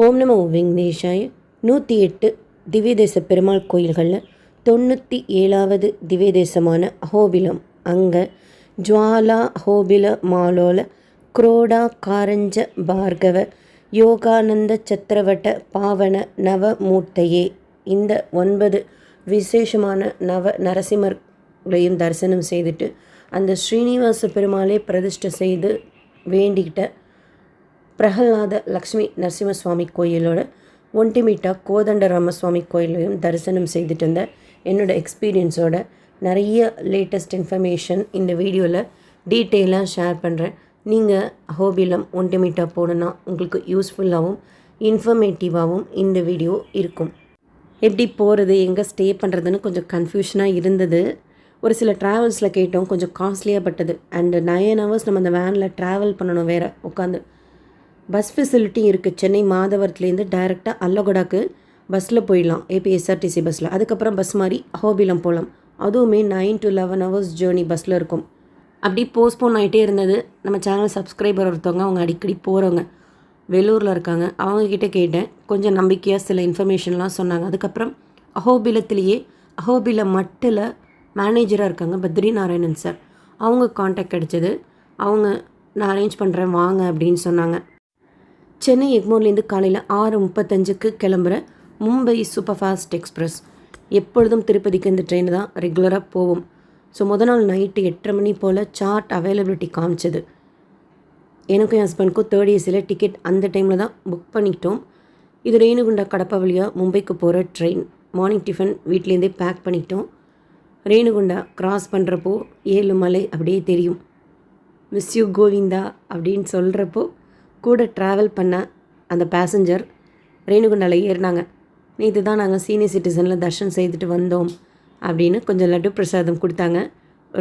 ஓம் நமோ விக்னேஷாய 108 திவ்ய தேச பெருமாள் கோயில்களில் 97வது திவ்ய தேசமான அஹோபிலம் அங்கே ஜுவாலா அஹோபில மாலோல குரோடா காரஞ்ச பார்கவ யோகானந்த சத்திரவட்ட பாவன நவமூர்த்தையே இந்த 9 விசேஷமான நரசிம்மர்களையும் தரிசனம் செய்துட்டு அந்த ஸ்ரீனிவாச பெருமாளே பிரதிஷ்டை செய்து வேண்டிக்கிட்ட பிரகலாத லக்ஷ்மி நரசிம்ம சுவாமி கோயிலோட ஒண்டிமிட்டா கோதண்டராமசுவாமி கோயிலையும் தரிசனம் செய்துட்டு இருந்த என்னோடய எக்ஸ்பீரியன்ஸோட நிறைய லேட்டஸ்ட் இன்ஃபர்மேஷன் இந்த வீடியோவில் டீட்டெயிலாக ஷேர் பண்ணுறேன். நீங்கள் அஹோபிலம் ஒண்டிமிட்டா போகணுன்னா உங்களுக்கு யூஸ்ஃபுல்லாகவும் இன்ஃபர்மேட்டிவாகவும் இந்த வீடியோ இருக்கும். எப்படி போகிறது, எங்கே ஸ்டே பண்ணுறதுன்னு கொஞ்சம் கன்ஃபியூஷனாக இருந்தது. ஒரு சில ட்ராவல்ஸில் கேட்டோம், கொஞ்சம் காஸ்ட்லியாக பட்டது. அண்டு 9 ஹவர்ஸ் நம்ம அந்த வேனில் ட்ராவல் பண்ணணும். வேறு உட்காந்து பஸ் ஃபெசிலிட்டி இருக்குது. சென்னை மாதவரத்துலேருந்து டைரெக்டாக அல்லகொடாக்கு பஸ்ஸில் போயிடலாம், ஏபிஎஸ்ஆர்டிசி பஸ்ஸில். அதுக்கப்புறம் பஸ் மாதிரி அஹோபிலம் போகலாம். அதுவுமே 9 to 11 ஹவர்ஸ் ஜேர்னி பஸ்ஸில் இருக்கும். அப்படி போஸ்ட்போன் ஆகிட்டே இருந்தது. நம்ம சேனல் சப்ஸ்கிரைபர் ஒருத்தவங்க, அவங்க அடிக்கடி போகிறவங்க, வெள்ளூரில் இருக்காங்க. அவங்கக்கிட்ட கேட்டேன், கொஞ்சம் நம்பிக்கையாக சில இன்ஃபர்மேஷன்லாம் சொன்னாங்க. அதுக்கப்புறம் அஹோபிலத்திலேயே அஹோபிலம் மட்டில் மேனேஜராக இருக்காங்க பத்ரி நாராயணன் சார். அவங்க காண்டாக்ட் கிடச்சிது. அவங்க நான் அரேஞ்ச் பண்ணுறேன் வாங்க அப்படின்னு சொன்னாங்க. சென்னை எக்மோர்லேருந்து காலையில் 6:35க்கு கிளம்புற மும்பை சூப்பர் ஃபாஸ்ட் எக்ஸ்பிரஸ். எப்பொழுதும் திருப்பதிக்கு இந்த ட்ரெயின் தான் ரெகுலராக போகும். ஸோ முதல் நாள் நைட்டு 8:30 மணி போல் சார்ட் அவைலபிலிட்டி காமிச்சது. எனக்கும் என் ஹஸ்பண்டுக்கும் 3rd ஏசியில் டிக்கெட் அந்த டைமில் தான் புக் பண்ணிக்கிட்டோம். இது ரேணுகுண்டா கடப்பா வழியாக மும்பைக்கு போகிற ட்ரெயின். மார்னிங் டிஃபன் வீட்லேருந்தே பேக் பண்ணிக்கிட்டோம். ரேணுகுண்டா கிராஸ் பண்ணுறப்போ 7 மலை அப்படியே தெரியும். மிஸ் யூ கோவிந்தா அப்படின்னு சொல்கிறப்போ கூட ட்ராவல் பண்ண அந்த பேசஞ்சர் ரேணுகுண்டாவில் ஏறினாங்க. நேற்று தான் நாங்கள் சீனியர் சிட்டிசனில் தர்ஷன் செய்துட்டு வந்தோம் அப்படின்னு கொஞ்சம் லட்டு பிரசாதம் கொடுத்தாங்க.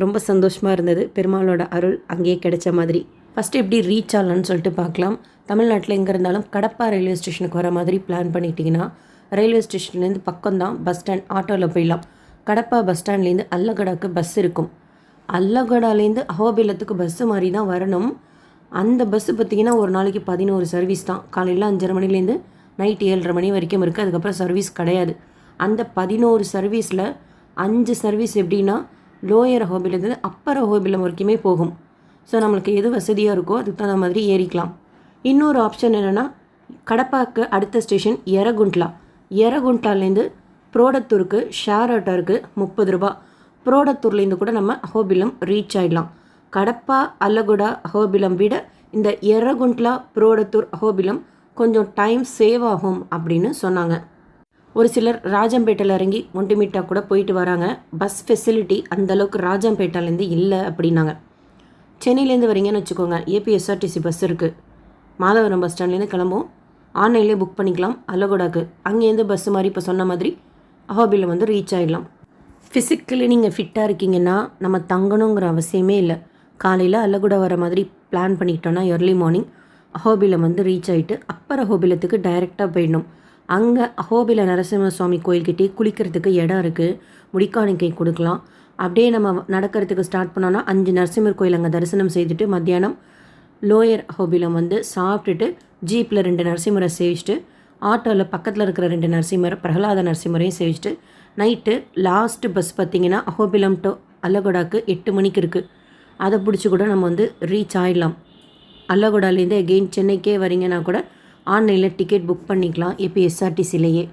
ரொம்ப சந்தோஷமாக இருந்தது. பெருமாளோட அருள் அங்கேயே கிடைச்ச மாதிரி. ஃபஸ்ட்டு எப்படி ரீச் ஆகலான்னு சொல்லிட்டு பார்க்கலாம். தமிழ்நாட்டில் எங்கே இருந்தாலும் கடப்பா ரயில்வே ஸ்டேஷனுக்கு வர மாதிரி பிளான் பண்ணிட்டீங்கன்னா ரயில்வே ஸ்டேஷன்லேருந்து பக்கம்தான் பஸ் ஸ்டாண்ட். ஆட்டோவில் போயிடலாம். கடப்பா பஸ் ஸ்டாண்ட்லேருந்து அல்லகடாக்கு பஸ் இருக்கும். அல்லகடாலேருந்து அஹோபிலத்துக்கு பஸ்ஸு மாதிரி தான் வரணும். அந்த பஸ்ஸு பார்த்திங்கன்னா ஒரு நாளைக்கு 11 சர்வீஸ் தான். காலையில் 5:30 மணிலேருந்து நைட் 7:30 மணி வரைக்கும் இருக்குது. அதுக்கப்புறம் சர்வீஸ் கிடையாது. அந்த 11 சர்வீஸில் 5 சர்வீஸ் எப்படின்னா லோயர் அஹோபிலத்துலேருந்து அப்பர் அஹோபிலம் வரைக்குமே போகும். ஸோ நம்மளுக்கு எது வசதியாக இருக்கோ அதுக்கு தகுந்த மாதிரி ஏறிக்கலாம். இன்னொரு ஆப்ஷன் என்னென்னா கடப்பாக்கு அடுத்த ஸ்டேஷன் எரகுண்ட்லா. எரகுண்ட்லாலேருந்து புரோடத்தூருக்கு ஷேர் ஆட்டோருக்கு 30 ரூபா. புரோடத்தூர்லேருந்து கூட நம்ம அஹோபிலம் ரீச் ஆகிடலாம். கடப்பா அல்லகுடா அஹோபிலம் விட இந்த எரகுண்ட்லா புரோடத்தூர் அஹோபிலம் கொஞ்சம் டைம் சேவ் ஆகும் அப்படின்னு சொன்னாங்க. ஒரு சிலர் ராஜம்பேட்டையில் இறங்கி ஒண்டிமிட்டா கூட போயிட்டு வராங்க. பஸ் ஃபெசிலிட்டி அந்தளவுக்கு ராஜம்பேட்டாலேருந்து இல்லை அப்படின்னாங்க. சென்னையிலேருந்து வரீங்கன்னு வச்சுக்கோங்க, ஏபிஎஸ்ஆர்டிசி பஸ் இருக்குது. மாதவரம் பஸ் ஸ்டாண்ட்லேருந்து கிளம்பும். ஆன்லைன்லேயே புக் பண்ணிக்கலாம் அல்லகுடாக்கு. அங்கேருந்து பஸ் மாதிரி இப்போ சொன்ன மாதிரி அஹோபிலம் வந்து ரீச் ஆகிடலாம். ஃபிசிக்கலி நீங்கள் ஃபிட்டாக இருக்கீங்கன்னா நம்ம தங்கணுங்கிற அவசியமே இல்லை. காலையில் அல்லகுடா வர மாதிரி பிளான் பண்ணிக்கிட்டோன்னா எர்லி மார்னிங் அஹோபிலம் வந்து ரீச் ஆகிட்டு அப்பர் அஹோபிலத்துக்கு டைரெக்டாக போயிடணும். அங்கே அஹோபில நரசிம்ம சுவாமி கோயில்கிட்டே குளிக்கிறதுக்கு இடம் இருக்குது. முடிக்காணிக்கை கொடுக்கலாம். அப்படியே நம்ம நடக்கிறதுக்கு ஸ்டார்ட் பண்ணோன்னா 5 நரசிம்மர் கோயில் அங்கே தரிசனம் செய்துட்டு மத்தியானம் லோயர் அஹோபிலம் வந்து சாப்பிட்டுட்டு ஜீப்பில் 2 நரசிம்மரை சேவிச்சுட்டு ஆட்டோவில் பக்கத்தில் இருக்கிற 2 நரசிம்மர் பிரகலாத நரசிம்மரையும் சேவிச்சுட்டு நைட்டு லாஸ்ட்டு பஸ் பார்த்திங்கன்னா அஹோபிலம் டு அல்லகுடாக்கு 8 மணிக்கு இருக்குது. அதை பிடிச்சி கூட நம்ம வந்து ரீச் ஆகிடலாம். அல்லகுடாலேருந்து எகெயின் சென்னைக்கே வரீங்கன்னா கூட ஆன்லைனில் டிக்கெட் புக் பண்ணிக்கலாம் ஏபிஎஸ்ஆர்டிசிலேயே.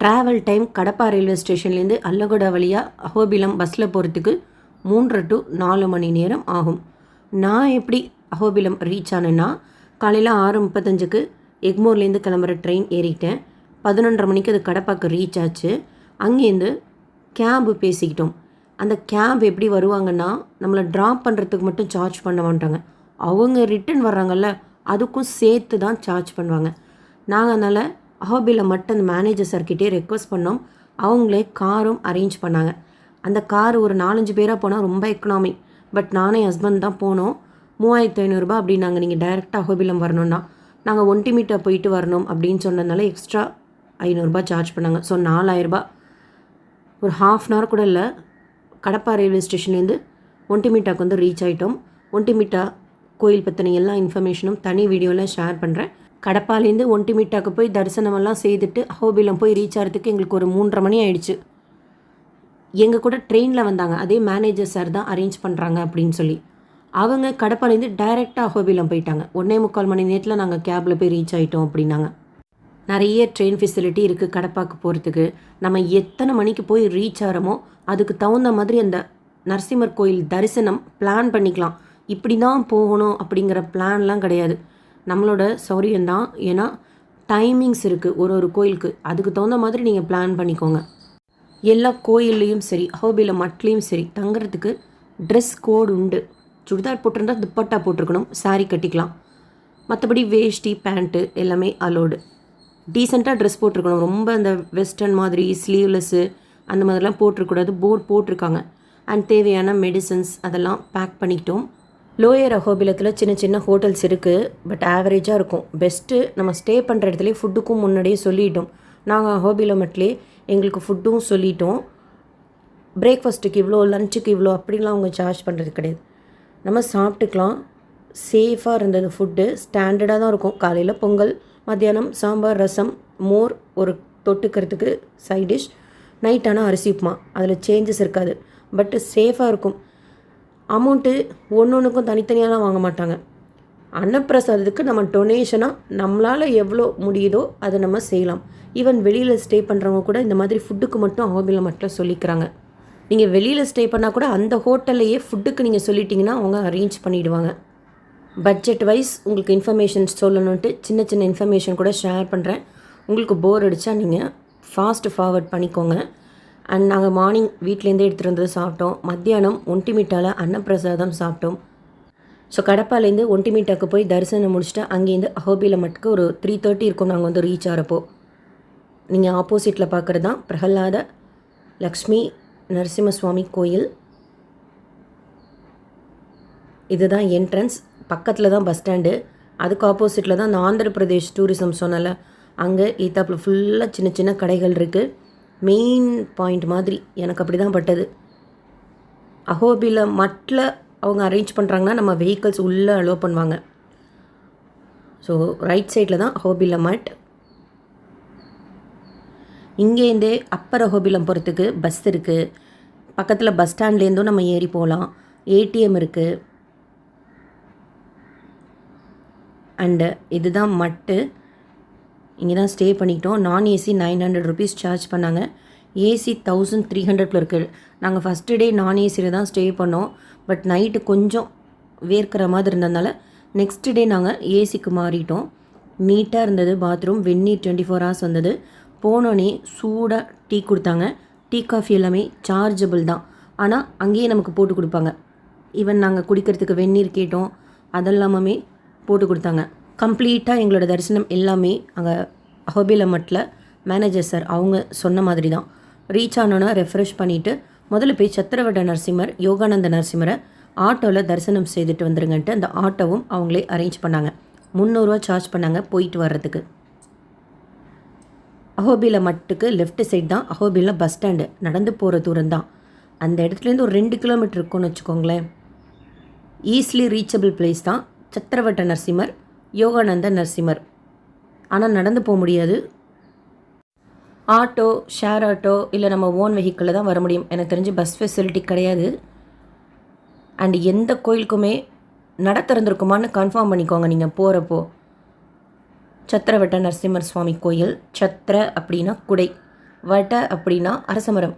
ட்ராவல் டைம் கடப்பா ரயில்வே ஸ்டேஷன்லேருந்து அல்லகுடா வழியாக அஹோபிலம் பஸ்ஸில் போகிறதுக்கு 3 to 4 மணி நேரம் ஆகும். நான் எப்படி அஹோபிலம் ரீச் ஆனேன்னா காலையில் 6:35க்கு எக்மோர்லேருந்து கிளம்புற ட்ரெயின் ஏறிட்டேன். 11:30 மணிக்கு அது கடப்பாக்கு ரீச் ஆச்சு. அங்கேருந்து கேபு பேசிக்கிட்டோம். அந்த கேப் எப்படி வருவாங்கன்னா நம்மளை ட்ராப் பண்ணுறதுக்கு மட்டும் சார்ஜ் பண்ண மாட்டாங்க. அவங்க ரிட்டன் வர்றாங்கல்ல அதுக்கும் சேர்த்து தான் சார்ஜ் பண்ணுவாங்க. நாங்கள் அதனால் அஹோபிலம் மட்டும் அந்த மேனேஜர் சார்கிட்டே ரெக்வஸ்ட் பண்ணோம். அவங்களே காரும் அரேஞ்ச் பண்ணாங்க. அந்த கார் ஒரு 4-5 பேராக போனால் ரொம்ப எக்கனாமி. பட் நானே ஹஸ்பண்ட் தான் போனோம். 3500 ரூபா அப்படின்னாங்க. நீங்கள் டைரெக்டாக அஹோபிலம் வரணுன்னா நாங்கள் ஒண்டிமிட்டா போயிட்டு வரணும் அப்படின்னு சொன்னதுனால எக்ஸ்ட்ரா 500 ரூபா சார்ஜ் பண்ணாங்க. ஸோ 4000 ரூபா. ஒரு ½ அன் ஹவர் கூட இல்லை, கடப்பா ரயில்வே ஸ்டேஷன்லேருந்து ஒண்டிமிட்டாக்கு வந்து ரீச் ஆகிட்டோம். ஒண்டிமிட்டா கோயில் பற்றின எல்லா இன்ஃபர்மேஷனும் தனி வீடியோவில் ஷேர் பண்ணுறேன். கடப்பாலேருந்து ஒண்டிமிட்டாக்கு போய் தரிசனமெல்லாம் செய்துட்டு அஹோபிலம் போய் ரீச் ஆகிறதுக்கு எங்களுக்கு ஒரு 3:30 மணி ஆயிடுச்சு. எங்கள் கூட ட்ரெயினில் வந்தாங்க. அதே மேனேஜர் சார் தான் அரேஞ்ச் பண்ணுறாங்க அப்படின்னு சொல்லி. அவங்க கடப்பாலேருந்து டைரெக்டாக அஹோபிலம் போயிட்டாங்க. 1.25 மணி நேரத்தில் நாங்கள் கேபில் போய் ரீச் ஆகிட்டோம் அப்படின்னாங்க. நிறைய ட்ரெயின் ஃபெசிலிட்டி இருக்குது கடப்பாக்கு போகிறதுக்கு. நம்ம எத்தனை மணிக்கு போய் ரீச் ஆகிறோமோ அதுக்கு தகுந்த மாதிரி அந்த நரசிம்மர் கோயில் தரிசனம் பிளான் பண்ணிக்கலாம். இப்படி தான் போகணும் அப்படிங்கிற பிளான்லாம் கிடையாது. நம்மளோட சௌரியம்தான். ஏன்னா டைமிங்ஸ் இருக்குது ஒரு கோயிலுக்கு. அதுக்கு தகுந்த மாதிரி நீங்கள் பிளான் பண்ணிக்கோங்க. எல்லா கோயில்லையும் சரி அஹோபிலம் மட்லேயும் சரி தங்குறதுக்கு ட்ரெஸ் கோடு உண்டு. சுடிதார் போட்டிருந்தா துப்பட்டா போட்டிருக்கணும், சாரீ கட்டிக்கலாம். மற்றபடி வேஷ்டி பேண்ட்டு எல்லாமே அலோடு. டீசெண்டாக ட்ரெஸ் போட்டிருக்கணும். ரொம்ப அந்த வெஸ்டர்ன் மாதிரி ஸ்லீவ்லெஸ்ஸு அந்த மாதிரிலாம் போட்டிருக்கூடாது. போர்டு போட்டிருக்காங்க. அண்ட் தேவையான மெடிசன்ஸ் அதெல்லாம் பேக் பண்ணிக்கிட்டோம். லோயர் அஹோபிலத்தில் சின்ன சின்ன ஹோட்டல்ஸ் இருக்குது. பட் ஆவரேஜாக இருக்கும். பெஸ்ட்டு நம்ம ஸ்டே பண்ணுற இடத்துலேயே ஃபுட்டுக்கும் முன்னாடியே சொல்லிட்டோம். நாங்கள் அஹோபிலமட்லேயே எங்களுக்கு ஃபுட்டும் சொல்லிட்டோம். பிரேக்ஃபாஸ்ட்டுக்கு இவ்வளோ, லஞ்சுக்கு இவ்வளோ அப்படிலாம் அவங்க சார்ஜ் பண்ணுறது கிடையாது. நம்ம சாப்பிட்டுக்கலாம். சேஃபாக இருந்தது. ஃபுட்டு ஸ்டாண்டர்டாக தான் இருக்கும். காலையில் பொங்கல், மத்தியானம் சாம்பார், ரசம், மோர், ஒரு தொட்டுக்கிறதுக்கு சைட் டிஷ். நைட் ஆனால் அரிசி உப்புமா. அதில் சேஞ்சஸ் இருக்காது. பட்டு சேஃபாக இருக்கும். அமௌண்ட்டு ஒன்றுக்கும் தனித்தனியாலாம் வாங்க மாட்டாங்க. அன்னப்பிரசாதத்துக்கு நம்ம டொனேஷனாக நம்மளால் எவ்வளோ முடியுதோ அதை நம்ம செய்யலாம். ஈவன் வெளியில் ஸ்டே பண்ணுறவங்க கூட இந்த மாதிரி ஃபுட்டுக்கு மட்டும் அஹோபிலம் மட்டும் சொல்லிக்கிறாங்க. நீங்கள் வெளியில் ஸ்டே பண்ணால் கூட அந்த ஹோட்டல்லையே ஃபுட்டுக்கு நீங்கள் சொல்லிட்டீங்கன்னா அவங்க அரேஞ்ச் பண்ணிவிடுவாங்க. பட்ஜெட் வைஸ் உங்களுக்கு இன்ஃபர்மேஷன் சொல்லணுன்ட்டு சின்ன சின்ன இன்ஃபர்மேஷன் கூட ஷேர் பண்ணுறேன். உங்களுக்கு போர் அடித்தா நீங்கள் ஃபாஸ்ட் ஃபார்வர்ட் பண்ணிக்கோங்க. அண்ட் நாங்கள் மார்னிங் வீட்டிலேருந்தே எடுத்துகிட்டு வந்தது சாப்பிட்டோம். மத்தியானம் ஒண்டிமிட்டாவில் அன்னப்பிரசாதம் சாப்பிட்டோம். ஸோ கடப்பாலேருந்து ஒண்டிமிட்டாக்கு போய் தரிசனம் முடிச்சுட்டு அங்கேருந்து அஹோபிலமட்டுக்கு ஒரு 3:30 இருக்கும் நாங்கள் வந்து ரீச் ஆகிறப்போ. நீங்கள் ஆப்போசிட்டில் பார்க்குறது தான் பிரகலாத லக்ஷ்மி நரசிம்மசுவாமி கோயில். இதுதான் என்ட்ரன்ஸ். பக்கத்தில் தான் பஸ் ஸ்டாண்டு. அதுக்கு ஆப்போசிட்டில் தான் இந்த ஆந்திர பிரதேஷ் டூரிசம் சொன்னல, அங்கே ஈத்தாப்பில் ஃபுல்லாக சின்ன சின்ன கடைகள் இருக்குது. மெயின் பாயிண்ட் மாதிரி எனக்கு அப்படி தான் பட்டது. அஹோபிலம் மட்டில் அவங்க அரேஞ்ச் பண்ணுறாங்கன்னா நம்ம வெஹிக்கல்ஸ் உள்ளே அலோவ் பண்ணுவாங்க. ஸோ ரைட் சைடில் தான் அஹோபிலம் மட். இங்கேருந்தே அப்பர் அஹோபிலம் போகிறதுக்கு பஸ் இருக்குது. பக்கத்தில் பஸ் ஸ்டாண்ட்லேருந்தும் நம்ம ஏறி போகலாம். ஏடிஎம் இருக்குது. அண்டு இதுதான் மட்டு. இங்கே தான் ஸ்டே பண்ணிக்கிட்டோம். நான் ஏசி 900 rupees சார்ஜ் பண்ணாங்க. ஏசி 1300 இருக்குது. நாங்கள் ஃபஸ்ட்டு டே நான் ஏசியில் தான் ஸ்டே பண்ணோம். பட் நைட்டு கொஞ்சம் வேர்க்கிற மாதிரி இருந்ததுனால நெக்ஸ்ட் டே நாங்கள் ஏசிக்கு மாறிட்டோம். நீட்டாக இருந்தது. பாத்ரூம் வெந்நீர் 24 hours வந்தது. போனோடனே சூடாக டீ கொடுத்தாங்க. டீ காஃபி எல்லாமே சார்ஜபிள் தான். ஆனால் அங்கேயே நமக்கு போட்டு கொடுப்பாங்க. ஈவன் நாங்கள் குடிக்கிறதுக்கு வெந்நீர் கேட்டோம், அதெல்லாமே போட்டு கொடுத்தாங்க. கம்ப்ளீட்டாக எங்களோட தரிசனம் எல்லாமே அங்கே அஹோபிலமட்டில் மேனேஜர் சார் அவங்க சொன்ன மாதிரி தான். ரீச் ஆனோன்னா ரெஃப்ரெஷ் பண்ணிவிட்டு முதல்ல போய் சத்திரவட்ட நரசிம்மர், யோகானந்த நரசிம்மரை ஆட்டோவில் தரிசனம் செய்துட்டு வந்துருங்கன்ட்டு அந்த ஆட்டோவும் அவங்களே அரேஞ்ச் பண்ணாங்க. 300 ரூபா சார்ஜ் பண்ணாங்க போயிட்டு வர்றதுக்கு. அஹோபிலமட்டுக்கு லெஃப்ட் சைட் தான் அஹோபிலம் பஸ் ஸ்டாண்டு. நடந்து போகிற தூரம் தான். அந்த இடத்துலேருந்து ஒரு 2 கிலோமீட்டர் இருக்கும்னு வச்சுக்கோங்களேன். ஈஸிலி ரீச்சபிள் பிளேஸ் தான் சத்திரவட்ட நரசிம்மர், யோகானந்த நரசிம்மர். ஆனால் நடந்து போக முடியாது. ஆட்டோ, ஷேர் ஆட்டோ இல்லை நம்ம ஓன் வெஹிக்கிளில் தான் வர முடியும். எனக்கு தெரிஞ்சு பஸ் ஃபெசிலிட்டி கிடையாது. அண்ட் எந்த கோயிலுக்குமே நட திறந்துருக்குமான்னு கன்ஃபார்ம் பண்ணிக்கோங்க நீங்கள் போகிறப்போ. சத்திரவட்ட நரசிம்மர் சுவாமி கோயில். சத்திர அப்படின்னா குடை, வட்ட அப்படின்னா அரசமரம்.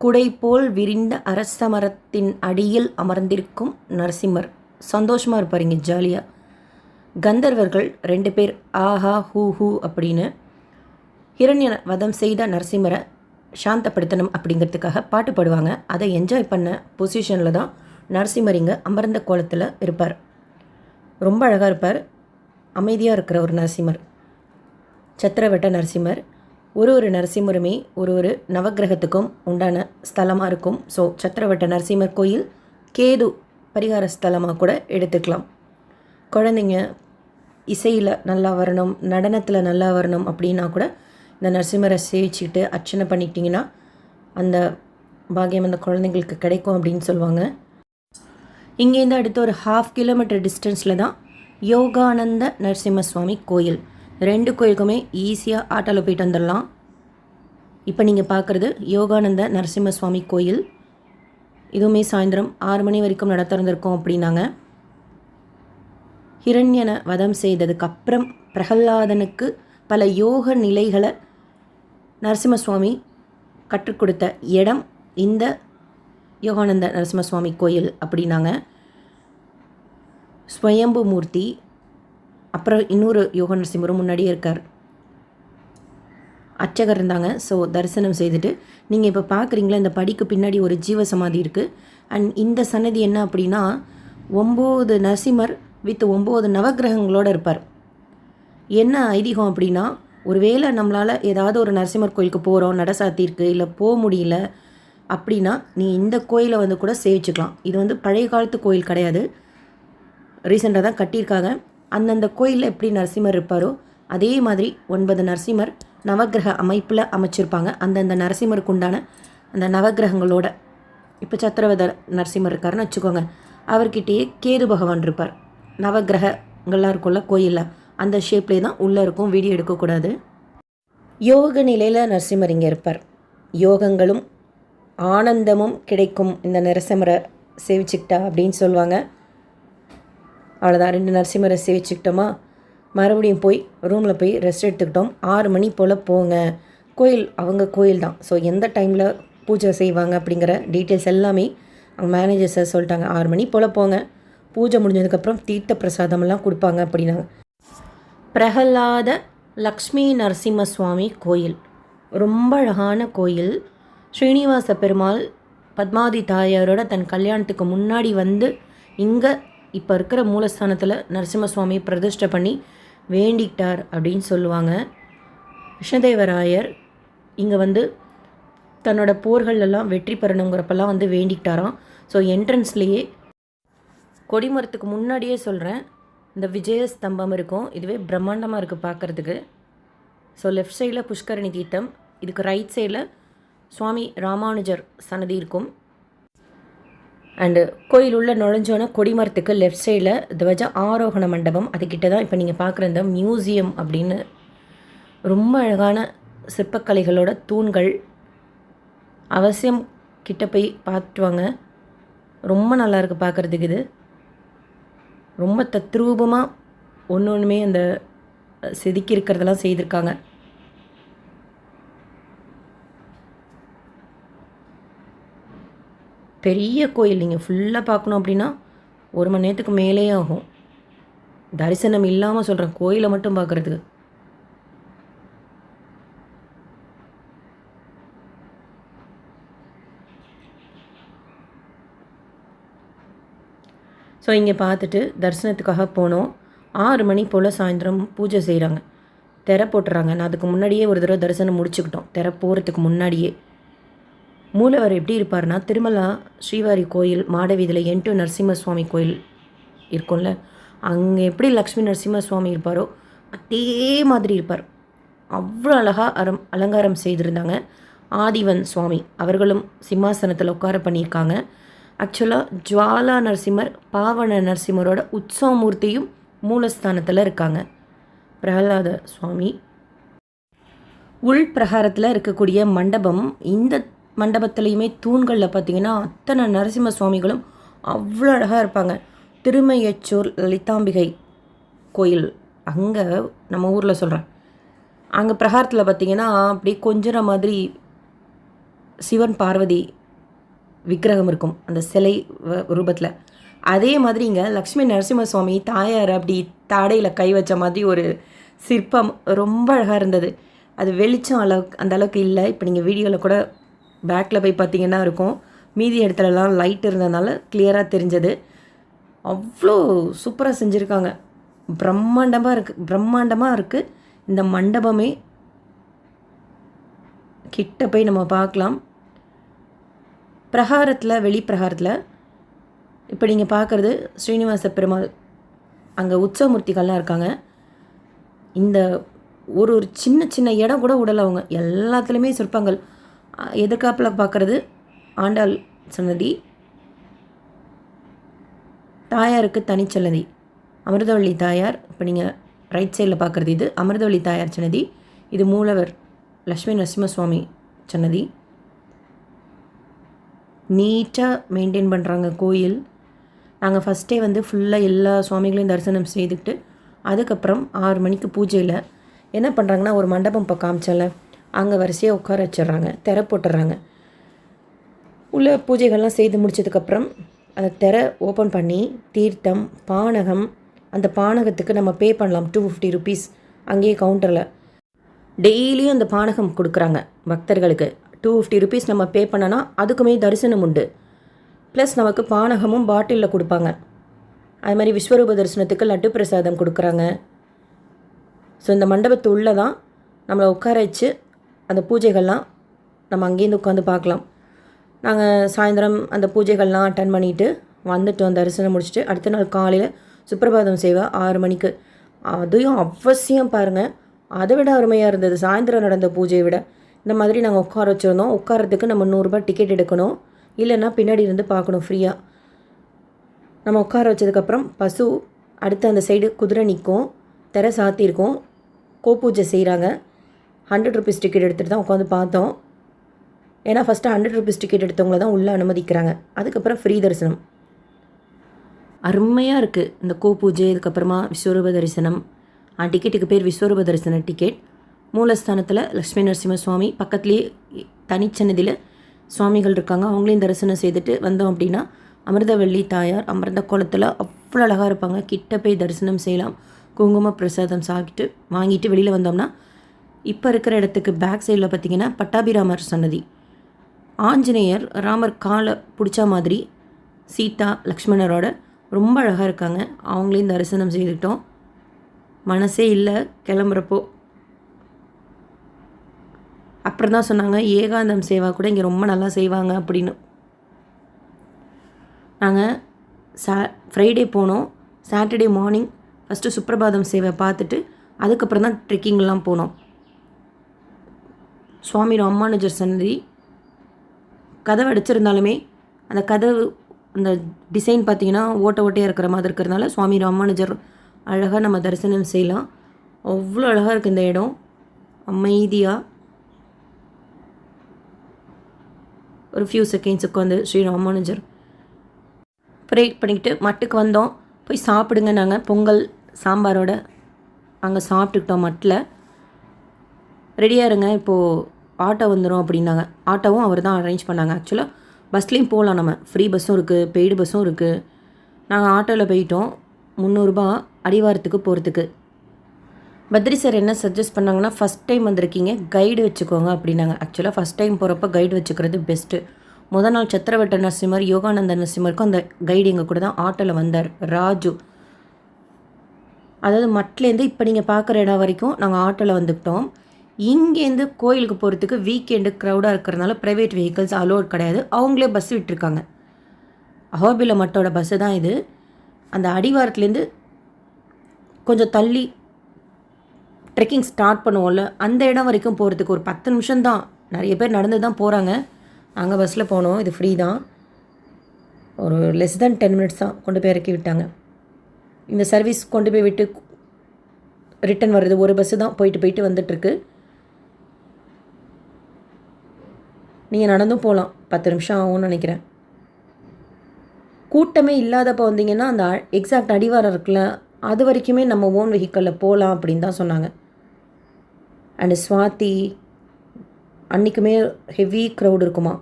குடை போல் விரிந்த அரசமரத்தின் அடியில் அமர்ந்திருக்கும் நரசிம்மர். சந்தோஷமாக இருப்பாருங்க, ஜாலியாக. கந்தர்வர்கள் 2 பேர் ஆஹா ஹூ ஹூ அப்படின்னு ஹிரண்ய வதம் செய்த நரசிம்மரை சாந்தப்படுத்தணும் அப்படிங்கிறதுக்காக பாட்டு பாடுவாங்க. அதை என்ஜாய் பண்ண பொசிஷனில் தான் நரசிம்மர் இங்கே அமர்ந்த கோலத்தில் இருப்பார். ரொம்ப அழகாக இருப்பார். அமைதியாக இருக்கிற ஒரு நரசிம்மர் சத்திரவட்ட நரசிம்மர். ஒரு நரசிம்மருமே ஒரு நவக்கிரகத்துக்கும் உண்டான ஸ்தலமாக இருக்கும். ஸோ சத்திரவட்ட நரசிம்மர் கோயில் கேது பரிகார ஸ்தலமாக கூட எடுத்துக்கலாம். குழந்தைங்க இசையில் நல்லா வரணும், நடனத்தில் நல்லா வரணும் அப்படின்னா கூட இந்த நரசிம்மரை சேவிச்சுட்டு அர்ச்சனை பண்ணிக்கிட்டிங்கன்னா அந்த பாக்கியம் அந்த குழந்தைங்களுக்கு கிடைக்கும் அப்படின்னு சொல்லுவாங்க. இங்கேருந்து அடுத்து ஒரு 1/2 கிலோமீட்டர் டிஸ்டன்ஸில் தான் யோகானந்த நரசிம்மசுவாமி கோயில். 2 கோயிலுக்குமே ஈஸியாக ஆட்டோவில் போயிட்டு வந்துடலாம். இப்போ நீங்கள் பார்க்குறது யோகானந்த நரசிம்மசுவாமி கோயில். இதுவுமே சாயந்தரம் 6 மணி வரைக்கும் நட திறந்திருக்கோம் அப்படின்னாங்க. ஹிரண்யனை வதம் செய்ததுக்கப்புறம் பிரகல்லாதனுக்கு பல யோக நிலைகளை நரசிம்மசுவாமி கற்றுக் கொடுத்த இடம் இந்த யோகானந்த நரசிம்மசுவாமி கோயில் அப்படின்னாங்க. ஸ்வயம்பு மூர்த்தி, அப்புறம் இன்னொரு யோக நரசிம்மரும் முன்னாடியே இருக்கார். அர்ச்சகர் இருந்தாங்க. ஸோ தரிசனம் செய்துட்டு நீங்கள் இப்போ பார்க்குறீங்களா, இந்த படிக்கு பின்னாடி ஒரு ஜீவசமாதி இருக்குது. அண்ட் இந்த சன்னதி என்ன அப்படின்னா 9 நரசிம்மர் வித் 9 நவகிரகங்களோடு இருப்பார். என்ன ஐதீகம் அப்படின்னா, ஒருவேளை நம்மளால் ஏதாவது ஒரு நரசிம்மர் கோயிலுக்கு போகிறோம், நட சாத்தியிருக்கு, இல்லை போக முடியல அப்படின்னா நீ இந்த கோயிலை வந்து கூட சேவிச்சுக்கலாம். இது வந்து பழைய காலத்து கோயில் கிடையாது, ரீசெண்டாக தான் கட்டியிருக்காங்க. அந்தந்த கோயிலில் எப்படி நரசிம்மர் இருப்பாரோ அதே மாதிரி 9 நரசிம்மர் நவகிரக அமைப்பில் அமைச்சிருப்பாங்க. அந்தந்த நரசிம்மருக்கு உண்டான அந்த நவகிரகங்களோட. இப்போ சத்திரவத நரசிம்மர் இருக்காருன்னு வச்சுக்கோங்க, அவர்கிட்டயே கேது பகவான் இருப்பார். நவகிரகங்கள்லாம் இருக்கும்ல கோயிலில், அந்த ஷேப்லேயே தான் உள்ளே இருக்கும். வீடியோ எடுக்கக்கூடாது. யோக நிலையில் நரசிம்மர் இங்கே இருப்பார். யோகங்களும் ஆனந்தமும் கிடைக்கும் இந்த நரசிம்மரை சேவிச்சுக்கிட்டா அப்படின்னு சொல்லுவாங்க. அவ்வளோதான், 2 நரசிம்மரை சேவிச்சுக்கிட்டோமா, மறுபடியும் போய் ரூமில் போய் ரெஸ்ட் எடுத்துக்கிட்டோம். 6 மணி போல் போங்க. கோயில் அவங்க கோயில் தான். ஸோ எந்த டைமில் பூஜை செய்வாங்க அப்படிங்கிற டீட்டெயில்ஸ் எல்லாமே அவங்க மேனேஜர்ஸை சொல்லிட்டாங்க. 6 மணி போல் போங்க, பூஜை முடிஞ்சதுக்கப்புறம் தீர்த்த பிரசாதமெல்லாம் கொடுப்பாங்க அப்படின்னாங்க. பிரகல்லாத லக்ஷ்மி நரசிம்மசுவாமி கோயில் ரொம்ப அழகான கோயில். ஸ்ரீனிவாச பெருமாள் பத்மாவதி தாயாரோட தன் கல்யாணத்துக்கு முன்னாடி வந்து இங்கே இப்போ இருக்கிற மூலஸ்தானத்தில் நரசிம்மசுவாமி பிரதிஷ்டை பண்ணி வேண்டிக்கிட்டார் அப்படின்னு சொல்லுவாங்க. கிருஷ்ணதேவராயர் இங்கே வந்து தன்னோட போர்களெல்லாம் வெற்றி பெறணுங்கிறப்பெல்லாம் வந்து வேண்டிக்கிட்டாராம். ஸோ என்ட்ரன்ஸ்லேயே கொடிமரத்துக்கு முன்னாடியே சொல்கிறேன், இந்த விஜய ஸ்தம்பம் இருக்கும். இதுவே பிரம்மாண்டமாக இருக்குது பார்க்குறதுக்கு. ஸோ லெஃப்ட் சைடில் புஷ்கரணி தீர்த்தம், இதுக்கு ரைட் சைடில் சுவாமி ராமானுஜர் சன்னதி இருக்கும். அண்டு கோயில் உள்ள நுழைஞ்சோன்னா கொடிமரத்துக்கு லெஃப்ட் சைடில் துவஜ ஆரோகண மண்டபம், அதுக்கிட்ட தான் இப்போ நீங்கள் பார்க்குற இந்த மியூசியம் அப்படின்னு ரொம்ப அழகான சிற்பக்கலைகளோட தூண்கள். அவசியம் கிட்ட போய் பார்த்துட்டு வாங்க, ரொம்ப நல்லாயிருக்கு பார்க்குறதுக்கு. இது ரொம்ப தத்ரூபமாக ஒன்றுமே அந்த செதுக்கி இருக்கிறதெல்லாம் செய்திருக்காங்க. பெரிய கோயில். நீங்கள் ஃபுல்லாக பார்க்கணும் அப்படின்னா 1 மணி நேரத்துக்கு மேலே ஆகும். தரிசனம் இல்லாமல் சொல்கிறேன், கோயிலை மட்டும் பார்க்குறதுக்கு. ஸோ இங்கே பார்த்துட்டு தரிசனத்துக்காக போனோம். 6 மணி போல் சாயந்தரம் பூஜை செய்கிறாங்க, திரை போட்டுறாங்க. நான் அதுக்கு முன்னாடியே ஒரு தடவை தரிசனம் முடிச்சுக்கிட்டோம், திரை போகிறதுக்கு முன்னாடியே. மூலவர் எப்படி இருப்பார்னா, திருமலா ஸ்ரீவாரி கோயில் மாடவீதியில் N2 நரசிம்மசுவாமி கோயில் இருக்கும்ல, அங்கே எப்படி லக்ஷ்மி நரசிம்மசுவாமி இருப்பாரோ அதே மாதிரி இருப்பார். அவ்வளோ அழகாக அலங்காரம் செய்திருந்தாங்க. ஆதிவன் சுவாமி அவர்களும் சிம்மாசனத்தில் உட்கார பண்ணியிருக்காங்க. ஆக்சுவலாக ஜுவாலா நரசிம்மர் பாவன நரசிம்மரோட உற்சவமூர்த்தியும் மூலஸ்தானத்தில் இருக்காங்க. பிரகலாத சுவாமி உள் பிரகாரத்தில் இருக்கக்கூடிய மண்டபம். இந்த மண்டபத்துலேயுமே தூண்களில் பார்த்திங்கன்னா அத்தனை நரசிம்ம சுவாமிகளும் அவ்வளோ அழகாக இருப்பாங்க. திருமையச்சூர் லலிதாம்பிகை கோயில், அங்கே நம்ம ஊரில் சொல்கிறேன், அங்கே பிரகாரத்தில் பார்த்திங்கன்னா அப்படியே கொஞ்சிற மாதிரி சிவன் பார்வதி விக்கிரகம் இருக்கும் அந்த சிலை ரூபத்தில். அதே மாதிரி இங்கே லக்ஷ்மி நரசிம்ம சுவாமி தாயார் அப்படி தாடையில் கை வச்ச மாதிரி ஒரு சிற்பம் ரொம்ப அழகாக இருந்தது. அது வெளிச்சம் அந்த அளவுக்கு இல்லை. இப்போ நீங்கள் வீடியோவில் கூட பேக்கில் போய் பார்த்தீங்கன்னா இருக்கும், மீதி இடத்துலலாம் லைட் இருந்ததுனால கிளியராக தெரிஞ்சது. அவ்வளோ சூப்பராக செஞ்சுருக்காங்க. பிரம்மாண்டமாக இருக்குது இந்த மண்டபமே. கிட்ட போய் நம்ம பார்க்கலாம். பிரகாரத்தில் வெளிப்பிரகாரத்தில் இப்போ நீங்கள் பார்க்குறது ஸ்ரீனிவாச பெருமாள், அங்கே உற்சவமூர்த்திகள்லாம் இருக்காங்க. இந்த ஒரு சின்ன சின்ன இடம் கூட விடலை அவங்க, எல்லாத்துலேயுமே சிற்பங்கள். எதிர்காப்பில் பார்க்குறது ஆண்டாள் சன்னதி, தாயாருக்கு தனிச்சன்னதி, அமிர்தவள்ளி தாயார். இப்போ நீங்கள் ரைட் சைடில் பார்க்குறது இது அமிர்தவள்ளி தாயார் சன்னதி. இது மூலவர் லக்ஷ்மி நரசிம்மசுவாமி சன்னதி. நீட்டாக மெயின்டைன் பண்ணுறாங்க கோயில். நாங்கள் ஃபஸ்ட்டே வந்து ஃபுல்லாக எல்லா சுவாமிகளையும் தரிசனம் செய்துக்கிட்டு அதுக்கப்புறம் 6 மணிக்கு பூஜையில் என்ன பண்ணுறாங்கன்னா, ஒரு மண்டபம் இப்போ காமிச்சல அங்கே வரிசையாக உட்கார வச்சிடுறாங்க, திரை போட்டுடுறாங்க. உள்ள பூஜைகள்லாம் செய்து முடிச்சதுக்கப்புறம் அந்த திரை ஓப்பன் பண்ணி தீர்த்தம், பானகம், அந்த பானகத்துக்கு நம்ம பே பண்ணலாம் 250 ருபீஸ் அங்கேயே கவுண்டரில். டெய்லியும் அந்த பானகம் கொடுக்குறாங்க பக்தர்களுக்கு. 250 ருபீஸ் நம்ம பே பண்ணனா அதுக்குமே தரிசனம் உண்டு. ப்ளஸ் நமக்கு பானகமும் பாட்டிலில் கொடுப்பாங்க. அது மாதிரி விஸ்வரூப தரிசனத்துக்கு லட்டு பிரசாதம் கொடுக்குறாங்க. ஸோ இந்த மண்டபத்து உள்ளே தான் நம்மளை உட்கார வச்சு அந்த பூஜைகள்லாம் நம்ம அங்கேருந்து உட்காந்து பார்க்கலாம். நாங்கள் சாயந்தரம் அந்த பூஜைகள்லாம் அட்டன் பண்ணிவிட்டு வந்துட்டோம். தரிசனம் முடிச்சுட்டு அடுத்த நாள் காலையில் சுப்பிரபாதம் சேவை 6 மணிக்கு. அதையும் அவசியம் பாருங்கள். அதை விட அருமையாக இருந்தது சாயந்தரம் நடந்த பூஜையை விட. இந்த மாதிரி நாங்கள் உட்கார வச்சுருந்தோம். உட்காரத்துக்கு நம்ம 100 ரூபாய் டிக்கெட் எடுக்கணும், இல்லைன்னா பின்னாடி இருந்து பார்க்கணும் ஃப்ரீயாக. நம்ம உட்கார வச்சதுக்கப்புறம் பசு அடுத்து அந்த சைடு குதிரை நிற்கும், திரை சாத்தியிருக்கும், கோபூஜை செய்கிறாங்க. 100 ருபீஸ் டிக்கெட் எடுத்துகிட்டு தான் உட்காந்து பார்த்தோம். ஏன்னா ஃபஸ்ட்டு 100 ருபீஸ் டிக்கெட் எடுத்தவங்கள தான் உள்ளே அனுமதிக்கிறாங்க. அதுக்கப்புறம் ஃப்ரீ தரிசனம். அருமையாக இருக்குது இந்த கோபூஜை. இதுக்கப்புறமா விஸ்வரூப தரிசனம். டிக்கெட்டுக்கு பேர் விஸ்வரூப தரிசன டிக்கெட். மூலஸ்தானத்தில் லக்ஷ்மி நரசிம்ம சுவாமி, பக்கத்துலேயே தனிச்சன்னதியில் சுவாமிகள் இருக்காங்க. அவங்களையும் தரிசனம் செய்துட்டு வந்தோம் அப்படின்னா அமிர்தவள்ளி தாயார் அமிர்த கோலத்தில் அவ்வளோ அழகாக இருப்பாங்க. கிட்ட போய் தரிசனம் செய்யலாம். குங்கும பிரசாதம் வாங்கிட்டு வெளியில் வந்தோம்னா இப்போ இருக்கிற இடத்துக்கு பேக் சைடில் பார்த்திங்கன்னா பட்டாபிராமர் சன்னதி. ஆஞ்சநேயர் ராமர் காலை பிடிச்ச மாதிரி சீதா லக்ஷ்மணரோட ரொம்ப அழகாக இருக்காங்க. அவங்களையும் தரிசனம் செய்துட்டோம். மனசே இல்லை கிளம்புறப்போ. அப்புறம் தான் சொன்னாங்க ஏகாந்தம் சேவா கூட இங்கே ரொம்ப நல்லா செய்வாங்க அப்படின்னு. நாங்கள் ஃப்ரைடே போனோம். சாட்டர்டே மார்னிங் ஃபஸ்ட்டு சுப்பிரபாதம் சேவை பார்த்துட்டு அதுக்கப்புறம் தான் ட்ரெக்கிங்லாம் போனோம். சுவாமி ராமானுஜர் சன்னதி. கதவு அடிச்சிருந்தாலுமே அந்த கதவு அந்த டிசைன் பார்த்திங்கன்னா ஓட்டையாக இருக்கிற மாதிரி இருக்கிறதுனால சுவாமி ராமானுஜர் அழகாக நம்ம தரிசனம் செய்யலாம். அவ்வளோ அழகாக இருக்குது இந்த இடம். அமைதியாக ஒரு ஃபியூ செகண்ட்ஸ் உட்காந்து ஸ்ரீ ராமானுஜர் ப்ரே பண்ணிக்கிட்டு மட்டுக்கு வந்தோம். போய் சாப்பிடுங்க. நாங்கள் பொங்கல் சாம்பாரோட அங்கே சாப்பிட்டுக்கிட்டோம். மட்டில் ரெடியாக இருங்க, இப்போது ஆட்டோ வந்துடும் அப்படின்னாங்க. ஆட்டோவும் அவர் தான் அரேஞ்ச் பண்ணாங்க. ஆக்சுவலாக பஸ்லேயும் போகலாம், நம்ம ஃப்ரீ பஸ்ஸும் இருக்குது, பெய்டு பஸ்ஸும் இருக்குது. நாங்கள் ஆட்டோவில் போயிட்டோம். 300 ரூபா அடிவாரத்துக்கு போகிறதுக்கு. பத்ரி சார் என்ன சஜஸ்ட் பண்ணாங்கன்னா, ஃபஸ்ட் டைம் வந்திருக்கீங்க கைடு வச்சுக்கோங்க அப்படின்னாங்க. ஆக்சுவலாக ஃபஸ்ட் டைம் போகிறப்ப கைடு வச்சுக்கிறது பெஸ்ட்டு. முதல் நாள் சத்திரவட்ட நரசிம்மர் யோகானந்த நரசிம்மருக்கும் அந்த கைடு எங்கள் கூட தான் ஆட்டோவில் வந்தார், ராஜு. அதாவது மட்லேருந்து இப்போ நீங்கள் பார்க்குற இடம் வரைக்கும் நாங்கள் ஆட்டோவில் வந்துவிட்டோம். இங்கேருந்து கோயிலுக்கு போகிறதுக்கு வீக்கெண்டு க்ரௌடாக இருக்கிறதுனால ப்ரைவேட் வெஹிக்கிள்ஸ் அலோட் கிடையாது. அவங்களே பஸ் விட்டுருக்காங்க. அஹோபில மட்டோட பஸ்ஸு தான் இது. அந்த அடிவாரத்துலேருந்து கொஞ்சம் தள்ளி ட்ரெக்கிங் ஸ்டார்ட் பண்ணுவோம்ல, அந்த இடம் வரைக்கும் போகிறதுக்கு ஒரு 10 நிமிஷம்தான். நிறைய பேர் நடந்து தான் போகிறாங்க. நாங்கள் பஸ்ஸில் போனோம். இது ஃப்ரீ தான். ஒரு லெஸ் தென் 10 மினிட்ஸ் தான் கொண்டு போய் இறக்கி விட்டாங்க. இந்த சர்வீஸ் கொண்டு போய் விட்டு ரிட்டன் வர்றது ஒரு பஸ்ஸு தான் போயிட்டு வந்துட்டுருக்கு. நீங்கள் நடந்தும் போகலாம். 10 நிமிஷம் ஆகும்னு நினைக்கிறேன். கூட்டமே இல்லாதப்போ வந்தீங்கன்னா அந்த எக்ஸாக்ட் அடிவாரம் இருக்குல்ல, அது வரைக்குமே நம்ம ஓன் வெஹிக்கிளில் போகலாம் அப்படின்னு தான் சொன்னாங்க. அண்டு ஸ்வாதி அன்றைக்குமே ஹெவி க்ரௌட் இருக்குமா.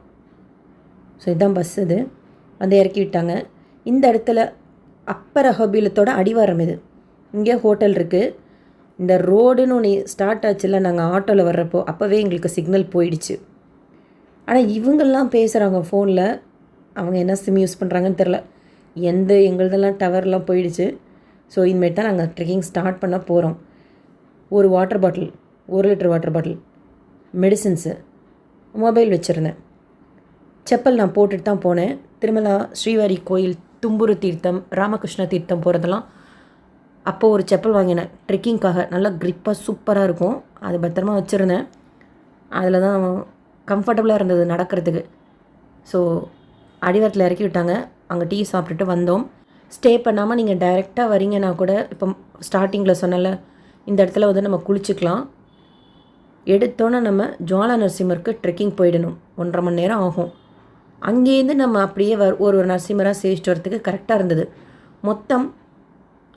ஸோ இதுதான் பஸ். இது வந்து இறக்கி விட்டாங்க. இந்த இடத்துல அப்பர் அஹோபிலத்தோட அடிவாரம் இது. இங்கே ஹோட்டல் இருக்குது. இந்த ரோடுன்னு ஒன்று ஸ்டார்ட் ஆச்சுல்ல, நாங்கள் ஆட்டோவில் வர்றப்போ அப்போவே எங்களுக்கு சிக்னல் போயிடுச்சு. ஆனால் இவங்கெல்லாம் பேசுகிறாங்க ஃபோனில். அவங்க என்ன சிம் யூஸ் பண்ணுறாங்கன்னு தெரில. எங்களதெல்லாம் டவர்லாம் போயிடுச்சு. ஸோ இனிமேட்டு தான் நாங்கள் ட்ரெக்கிங் ஸ்டார்ட் பண்ண போகிறோம். ஒரு water bottle, 1 litre water bottle, medicines, mobile வச்சுருந்தேன். செப்பல் நான் போட்டுட்டு தான் போனேன். திருமலா ஸ்ரீவாரி கோயில், தும்புரு தீர்த்தம், ராமகிருஷ்ண தீர்த்தம் போகிறதெல்லாம் அப்போது ஒரு செப்பல் வாங்கினேன் ட்ரெக்கிங்காக. நல்லா க்ரிப்பாக சூப்பராக இருக்கும். அது பத்திரமா வச்சுருந்தேன். அதில் தான் கம்ஃபர்டபுளாக இருந்தது நடக்கிறதுக்கு. ஸோ அடிவாரத்தில் இறக்கி விட்டாங்க. அங்கே டீ சாப்பிட்டுட்டு வந்தோம். ஸ்டே பண்ணாமல் நீங்கள் டைரெக்டாக வரீங்கன்னா கூட இப்போ ஸ்டார்டிங்கில் சொன்னல இந்த இடத்துல வந்து நம்ம குளிச்சுக்கலாம். எடுத்தோன்னே நம்ம ஜுவாலா நரசிம்மருக்கு ட்ரெக்கிங் போயிடணும். 1.5 மணி நேரம் ஆகும். அங்கேருந்து நம்ம அப்படியே ஒரு நரசிம்மராக சேவிச்சிட்டு வரத்துக்கு கரெக்டாக இருந்தது. மொத்தம்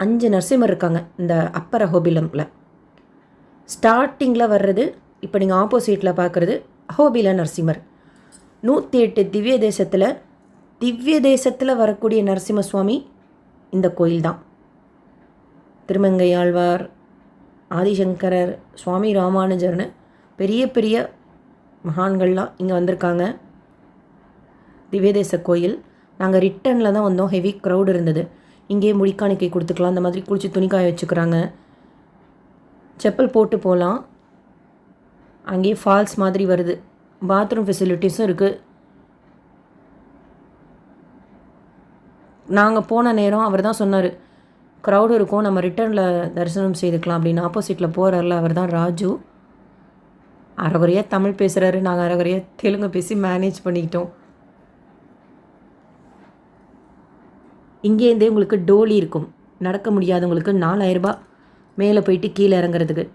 5 நரசிம்மர் இருக்காங்க இந்த அப்பர் அஹோபிலமில். ஸ்டார்டிங்கில் வர்றது இப்போ நீங்கள் ஆப்போசிட்டில் பார்க்குறது அஹோபில நரசிம்மர். 108 திவ்ய தேசத்தில் வரக்கூடிய நரசிம்ம சுவாமி இந்த கோயில் தான். திருமங்கை ஆழ்வார், ஆதிசங்கரர், சுவாமி ராமானுஜர்னு பெரிய பெரிய மகான்கள்லாம் இங்கே வந்திருக்காங்க. திவ்யதேச கோயில். நாங்கள் ரிட்டனில் தான் வந்தோம். ஹெவி க்ரௌட் இருந்தது. இங்கேயே முடிக்காணிக்கை கொடுத்துக்கலாம். அந்த மாதிரி குளிச்சு துணிக்காய வச்சுக்கிறாங்க. செப்பல் போட்டு போகலாம். அங்கேயே ஃபால்ஸ் மாதிரி வருது. பாத்ரூம் ஃபெசிலிட்டிஸும் இருக்குது. நாங்கள் போன நேரம் அவர் தான் சொன்னார், க்ரௌடு இருக்கும், நம்ம ரிட்டர்னில் தரிசனம் செய்துக்கலாம் அப்படின்னு. ஆப்போசிட்டில் போகிறார்ல அவர் தான் ராஜு. அரைகுறையாக தமிழ் பேசுகிறாரு. நாங்கள் அரைகுறையாக தெலுங்கு பேசி மேனேஜ் பண்ணிக்கிட்டோம். இங்கேருந்தே உங்களுக்கு டோலி இருக்கும். நடக்க முடியாதவங்களுக்கு 4000 ரூபாய் மேலே போயிட்டு கீழே இறங்குறதுக்கு.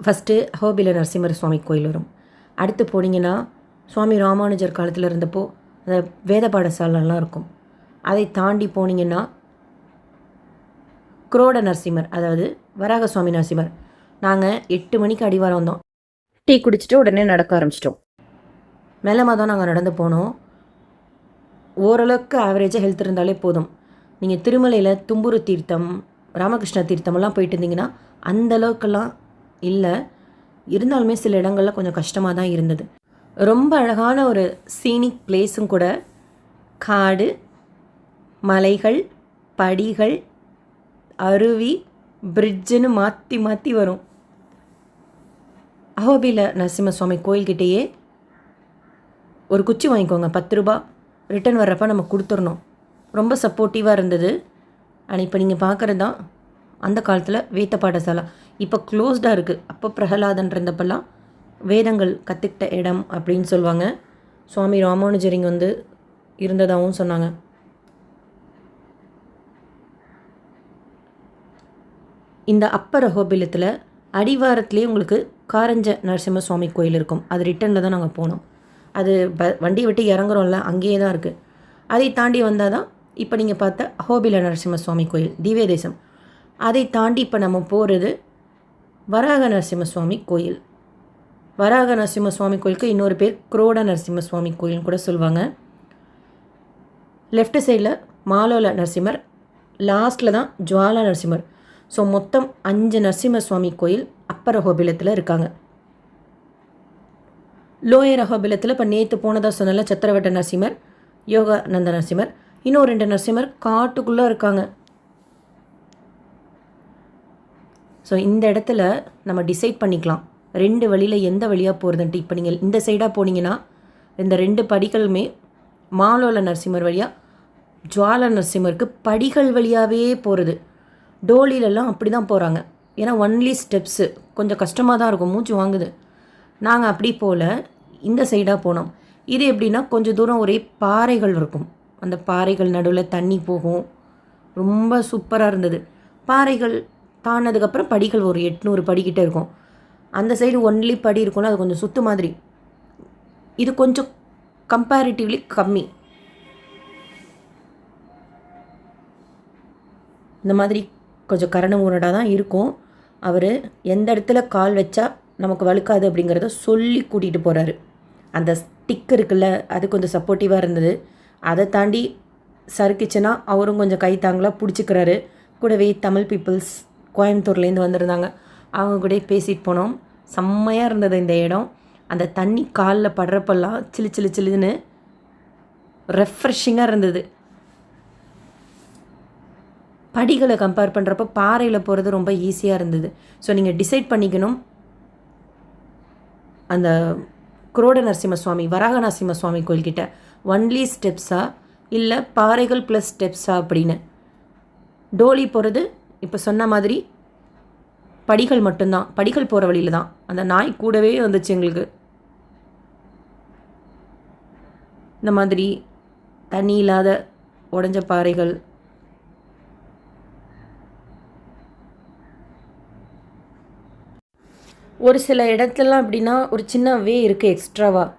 ஃபஸ்ட்டு அஹோபில நரசிம்மர் சுவாமி கோயில் வரும். அடுத்து போனீங்கன்னா சுவாமி ராமானுஜர் காலத்தில் இருந்தப்போ அந்த வேத பாடசாலெலாம் இருக்கும். அதை தாண்டி போனீங்கன்னா குரோட நரசிம்மர், அதாவது வராக சுவாமி நரசிம்மர். நாங்கள் 8 மணிக்கு அடிவாரம் வந்தோம். டீ குடிச்சிட்டு உடனே நடக்க ஆரம்பிச்சிட்டோம். மெல்லமாக தான் நாங்கள் நடந்து போனோம். ஓரளவுக்கு ஆவரேஜாக ஹெல்த் இருந்தாலே போதும். நீங்கள் திருமலையில் தும்புரு தீர்த்தம், ராமகிருஷ்ண தீர்த்தமெல்லாம் போயிட்டு இருந்தீங்கன்னா அந்தளவுக்கெல்லாம் இல்லை. இருந்தாலுமே சில இடங்கள்லாம் கொஞ்சம் கஷ்டமாக தான் இருந்தது. ரொம்ப அழகான ஒரு சீனிக் பிளேஸும் கூட. காடு, மலைகள், படிகள், அருவி, பிரிட்ஜுன்னு மாற்றி மாற்றி வரும். அஹோபில நரசிம்ம சுவாமி கோயில்கிட்டேயே ஒரு குச்சி வாங்கிக்கோங்க, 10 ரூபா. ரிட்டன் வர்றப்ப நம்ம கொடுத்துடணும். ரொம்ப சப்போர்ட்டிவாக இருந்தது. அண்ட் இப்போ நீங்கள் பார்க்குறது தான் அந்த காலத்தில் வேத பாடசாலா. இப்போ க்ளோஸ்டாக இருக்குது. அப்போ பிரகலாதன் இருந்தப்பெல்லாம் வேதங்கள் கற்றுக்கிட்ட இடம் அப்படின்னு சொல்லுவாங்க. சுவாமி ராமானுஜர் இங்கே வந்து இருந்ததாகவும் சொன்னாங்க. இந்த அப்பர் அஹோபிலத்தில் அடிவாரத்துலேயே உங்களுக்கு காரஞ்ச நரசிம்ம சுவாமி கோயில் இருக்கும். அது ரிட்டனில் தான் நாங்கள் போனோம். அது வண்டி விட்டு இறங்குறோம்ல, அங்கேயே தான் இருக்குது. அதை தாண்டி வந்தால் தான் இப்போ நீங்கள் பார்த்த அஹோபில நரசிம்ம சுவாமி கோயில் திவ்ய தேசம். அதை தாண்டி இப்போ நம்ம போகிறது வராக நரசிம்ம சுவாமி கோயில். வராக நரசிம்ம சுவாமி கோயிலுக்கு இன்னொரு பேர் குரோட நரசிம்ம சுவாமி கோயில்னு கூட சொல்லுவாங்க. லெஃப்ட் சைடில் மாலோல நரசிம்மர், லாஸ்ட்டில் தான் ஜுவாலா நரசிம்மர். ஸோ மொத்தம் 5 நரசிம்ம சுவாமி கோயில் அப்பர் அஹோபிலத்தில் இருக்காங்க. லோயர் அஹோபிலத்தில் இப்போ நேற்று போனதாக சொன்னால சத்திரவட்ட நரசிம்மர், யோகானந்த நரசிம்மர், இன்னும் 2 நரசிம்மர் காட்டுக்குள்ளே இருக்காங்க. ஸோ இந்த இடத்துல நம்ம டிசைட் பண்ணிக்கலாம் 2 வழியில் எந்த வழியாக போகிறதுன்ட்டு. இப்போ நீங்கள் இந்த சைடாக போனீங்கன்னா இந்த 2 படிகளுமே மாலோல நரசிம்மர் வழியாக ஜுவாலா நரசிம்மருக்கு படிகள் வழியாகவே போகிறது. டோலிலெல்லாம் அப்படி தான் போகிறாங்க. ஏன்னா ஒன்லி ஸ்டெப்ஸு கொஞ்சம் கஷ்டமாக தான் இருக்கும், மூச்சு வாங்குது. நாங்கள் அப்படி போல் இந்த சைடாக போனோம். இது எப்படின்னா கொஞ்சம் தூரம் ஒரே பாறைகள் இருக்கும். அந்த பாறைகள் நடுவில் தண்ணி போகும். ரொம்ப சூப்பராக இருந்தது. பாறைகள் தாண்டினதுக்கப்புறம் படிகள் ஒரு 800 படிக்கிட்டே இருக்கும். அந்த சைடு ஒன்லி படி இருக்கும்ல, அது கொஞ்சம் சுத்து மாதிரி. இது கொஞ்சம் கம்பேரிட்டிவ்லி கம்மி. இந்த மாதிரி கொஞ்சம் கரண ஊரடாக தான் இருக்கும். அவர் எந்த இடத்துல கால் வச்சா நமக்கு வழுக்காது அப்படிங்கிறத சொல்லி கூட்டிகிட்டு போகிறாரு. அந்த ஸ்டிக் இருக்குல்ல, அது கொஞ்சம் சப்போர்ட்டிவாக இருந்தது. அதை தாண்டி சறுக்கிச்சுன்னா அவரும் கொஞ்சம் கை தாங்களாக பிடிச்சிக்கிறாரு. கூடவே தமிழ் பீப்புள்ஸ் கோயம்புத்தூர்லேருந்து வந்திருந்தாங்க. அவங்க கூட பேசிட்டு போனோம். செம்மையாக இருந்தது இந்த இடம். அந்த தண்ணி காலில் படுறப்பெல்லாம் சிலு சிலு சிலுன்னு ரெஃப்ரெஷிங்காக இருந்தது. படிகளை கம்பேர் பண்ணுறப்ப பாறையில் போகிறது ரொம்ப ஈஸியாக இருந்தது. ஸோ நீங்கள் டிசைட் பண்ணிக்கணும், அந்த குரோட நரசிம்ம சுவாமி வராக நரசிம்ம சுவாமி கோயில்கிட்ட ஒன்லி ஸ்டெப்ஸா இல்லை பாறைகள் ப்ளஸ் ஸ்டெப்ஸா அப்படின்னு. டோலி போகிறது இப்போ சொன்ன மாதிரி படிகள் மட்டும்தான். படிகள் போகிற வழியில் தான் அந்த நாய் கூடவே வந்துச்சு எங்களுக்கு. இந்த மாதிரி தண்ணி இல்லாத உடஞ்ச பாறைகள். ஒரு சில இடத்துலலாம் எப்படின்னா ஒரு சின்ன வே இருக்குது எக்ஸ்ட்ராவாக.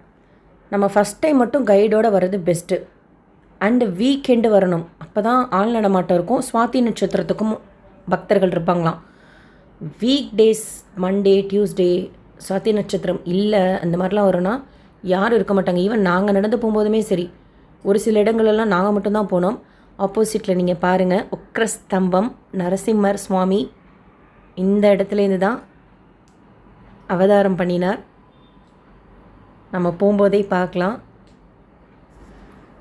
நம்ம ஃபஸ்ட் டைம் மட்டும் கைடோடு வர்றது பெஸ்ட்டு. அண்டு வீக்கெண்டு வரணும், அப்போ தான் ஆள் நடமாட்டம் இருக்கும். சுவாதி நட்சத்திரத்துக்கும் பக்தர்கள் இருப்பாங்களாம். Week days Monday Tuesday Swati நட்சத்திரம் இல்லை அந்த மாதிரிலாம் வரும்னா யாரும் இருக்க மாட்டாங்க. ஈவன் நாங்கள் நடந்து போகும்போதுமே சரி, ஒரு சில இடங்களெல்லாம் நாங்கள் மட்டும்தான் போனோம். ஆப்போசிட்டில் நீங்கள் பாருங்கள், உக்ரஸ்தம்பம் நரசிம்மர் சுவாமி இந்த இடத்துலேருந்து தான் அவதாரம் பண்ணினார். நம்ம போகும்போதே பார்க்கலாம்.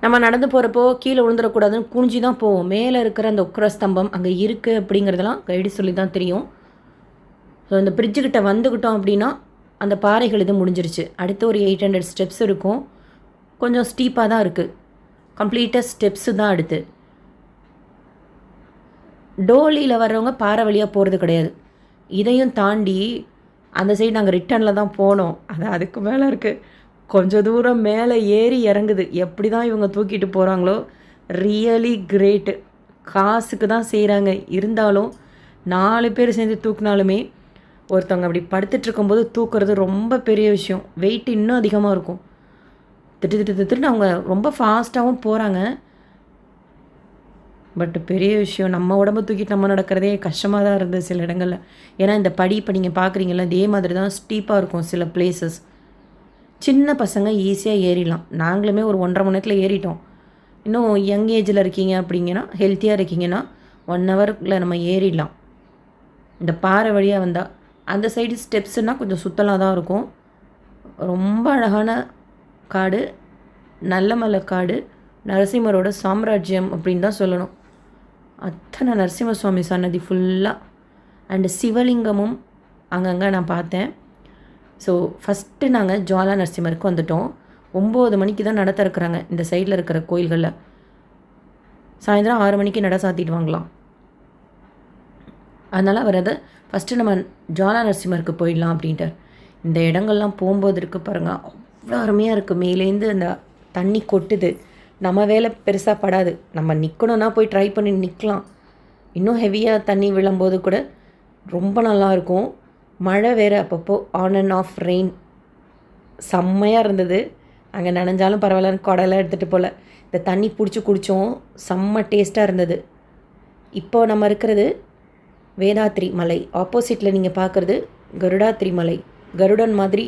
நம்ம நடந்து போகிறப்போ கீழே விழுந்துடக்கூடாதுன்னு குனிஞ்சி தான் போவோம். மேலே இருக்கிற அந்த உக்ரஸ்தம்பம் அங்கே இருக்குது அப்படிங்கிறதெல்லாம் கைடு சொல்லி தான் தெரியும். ஸோ இந்த பிரிட்ஜுக்கிட்ட வந்துக்கிட்டோம் அப்படின்னா அந்த பாறைகள் இது முடிஞ்சிருச்சு. அடுத்து ஒரு 800 ஸ்டெப்ஸ் இருக்கும். கொஞ்சம் ஸ்டீப்பாக தான் இருக்குது. கம்ப்ளீட்டாக ஸ்டெப்ஸு தான் அடுத்து. டோலியில் வர்றவங்க பாறை வழியாக போகிறது கிடையாது. இதையும் தாண்டி அந்த சைடு நாங்கள் ரிட்டர்னில் தான் போனோம். அது அதுக்கு மேலே இருக்குது. கொஞ்சம் தூரம் மேலே ஏறி இறங்குது. எப்படி தான் இவங்க தூக்கிட்டு போகிறாங்களோ, ரியலி கிரேட்டு. காசுக்கு தான் செய்கிறாங்க. இருந்தாலும் 4 பேர் சேர்ந்து தூக்குனாலுமே ஒருத்தவங்க அப்படி படுத்துட்டு இருக்கும்போது தூக்குறது ரொம்ப பெரிய விஷயம். வெயிட் இன்னும் அதிகமாக இருக்கும். திட்டுன்னு அவங்க ரொம்ப ஃபாஸ்ட்டாகவும் போகிறாங்க. பட் பெரிய விஷயம். நம்ம உடம்பு தூக்கிட்டு நம்ம நடக்கிறதே கஷ்டமாக தான் இருந்தது சில இடங்களில். ஏன்னா இந்த படி இப்போ நீங்கள் பார்க்குறீங்களா, இதே மாதிரி தான் ஸ்டீப்பாக இருக்கும் சில பிளேசஸ். சின்ன பசங்க ஈஸியாக ஏறிடலாம். நாங்களுமே ஒரு 1.5 மணி நேரத்தில் ஏறிட்டோம். இன்னும் யங் ஏஜில் இருக்கீங்க அப்படிங்கன்னா, ஹெல்த்தியாக இருக்கீங்கன்னா 1 ஹவரில் நம்ம ஏறிடலாம். இந்த பாறை வழியாக வந்தால் அந்த சைடு ஸ்டெப்ஸுனால் கொஞ்சம் சுத்தலாக தான் இருக்கும். ரொம்ப அழகான காடு, நல்ல மலை காடு, நரசிம்மரோட சாம்ராஜ்யம் அப்படின்னு தான் சொல்லணும். அத்தனை நரசிம்ம சுவாமி சன்னதி ஃபுல்லாக அண்டு சிவலிங்கமும் அங்கங்கே நான் பார்த்தேன். ஸோ ஃபஸ்ட்டு நாங்கள் ஜுவாலா நரசிம்மருக்கு வந்துவிட்டோம். 9 மணிக்கு தான் நட திறக்கிறாங்க இந்த சைடில் இருக்கிற கோயில்களில். சாயந்தரம் 6 மணிக்கு நட சாத்திடுவாங்களாம். அதனால் அவர் அதை ஃபஸ்ட்டு நம்ம ஜுவாலா நரசிம்மருக்கு போயிடலாம் அப்படின்ட்டு. இந்த இடங்கள்லாம் போகும்போது இருக்குது பாருங்கள், அவ்வளோ அருமையாக இருக்குது. மேலேருந்து அந்த தண்ணி கொட்டுது. நம்ம வேலை பெருசாக படாது. நம்ம நிற்கணுன்னா போய் ட்ரை பண்ணி நிற்கலாம். இன்னும் ஹெவியாக தண்ணி விழும்போது கூட ரொம்ப நல்லாயிருக்கும். மழை வேறு அப்பப்போ ஆன் அண்ட் ஆஃப் ரெயின் செம்மையாக இருந்தது. அங்கே நனைஞ்சாலும் பரவாயில்லன்னு குடலாம் எடுத்துகிட்டு போகல. இந்த தண்ணி பிடிச்சி குடித்தோம், செம்ம டேஸ்ட்டாக இருந்தது. இப்போது நம்ம இருக்கிறது வேதாத்ரி மலை. ஆப்போசிட்டில் நீங்கள் பார்க்குறது கருடாத்ரி மலை. கருடன் மாதிரி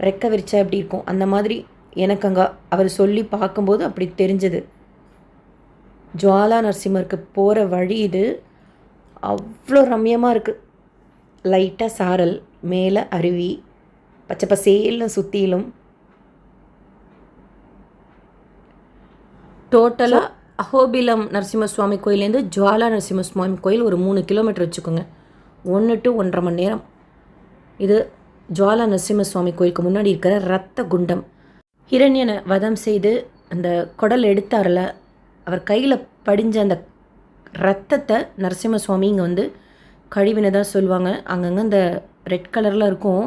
ரெக்க விரிச்சா எப்படி இருக்கும் அந்த மாதிரி எனக்கு அங்கே அவர் சொல்லி பார்க்கும்போது அப்படி தெரிஞ்சது. ஜுவாலா நரசிம்மருக்கு போகிற வழி இது. அவ்வளோ ரம்யமாக இருக்குது. லைட்டாக சாரல், மேலே அருவி, பச்சை பசேல்னு சுற்றிலும். டோட்டலாக அஹோபிலம் நரசிம்ம சுவாமி கோயிலேருந்து ஜுவாலா நரசிம்ம சுவாமி கோயில் ஒரு 3 கிலோமீட்டர் வச்சுக்கோங்க. 1 to 1.5 மணி நேரம். இது ஜுவாலா நரசிம்ம சுவாமி கோயிலுக்கு முன்னாடி இருக்கிற ரத்த குண்டம். ஹிரண்யனை வதம் செய்து அந்த குடல் எடுத்தாரில், அவர் கையில் படிஞ்ச அந்த ரத்தத்தை நரசிம்ம சுவாமி இங்கே வந்து கழுவினதாக சொல்லுவாங்க. அங்கங்கே இந்த ரெட் கலரில் இருக்கும்.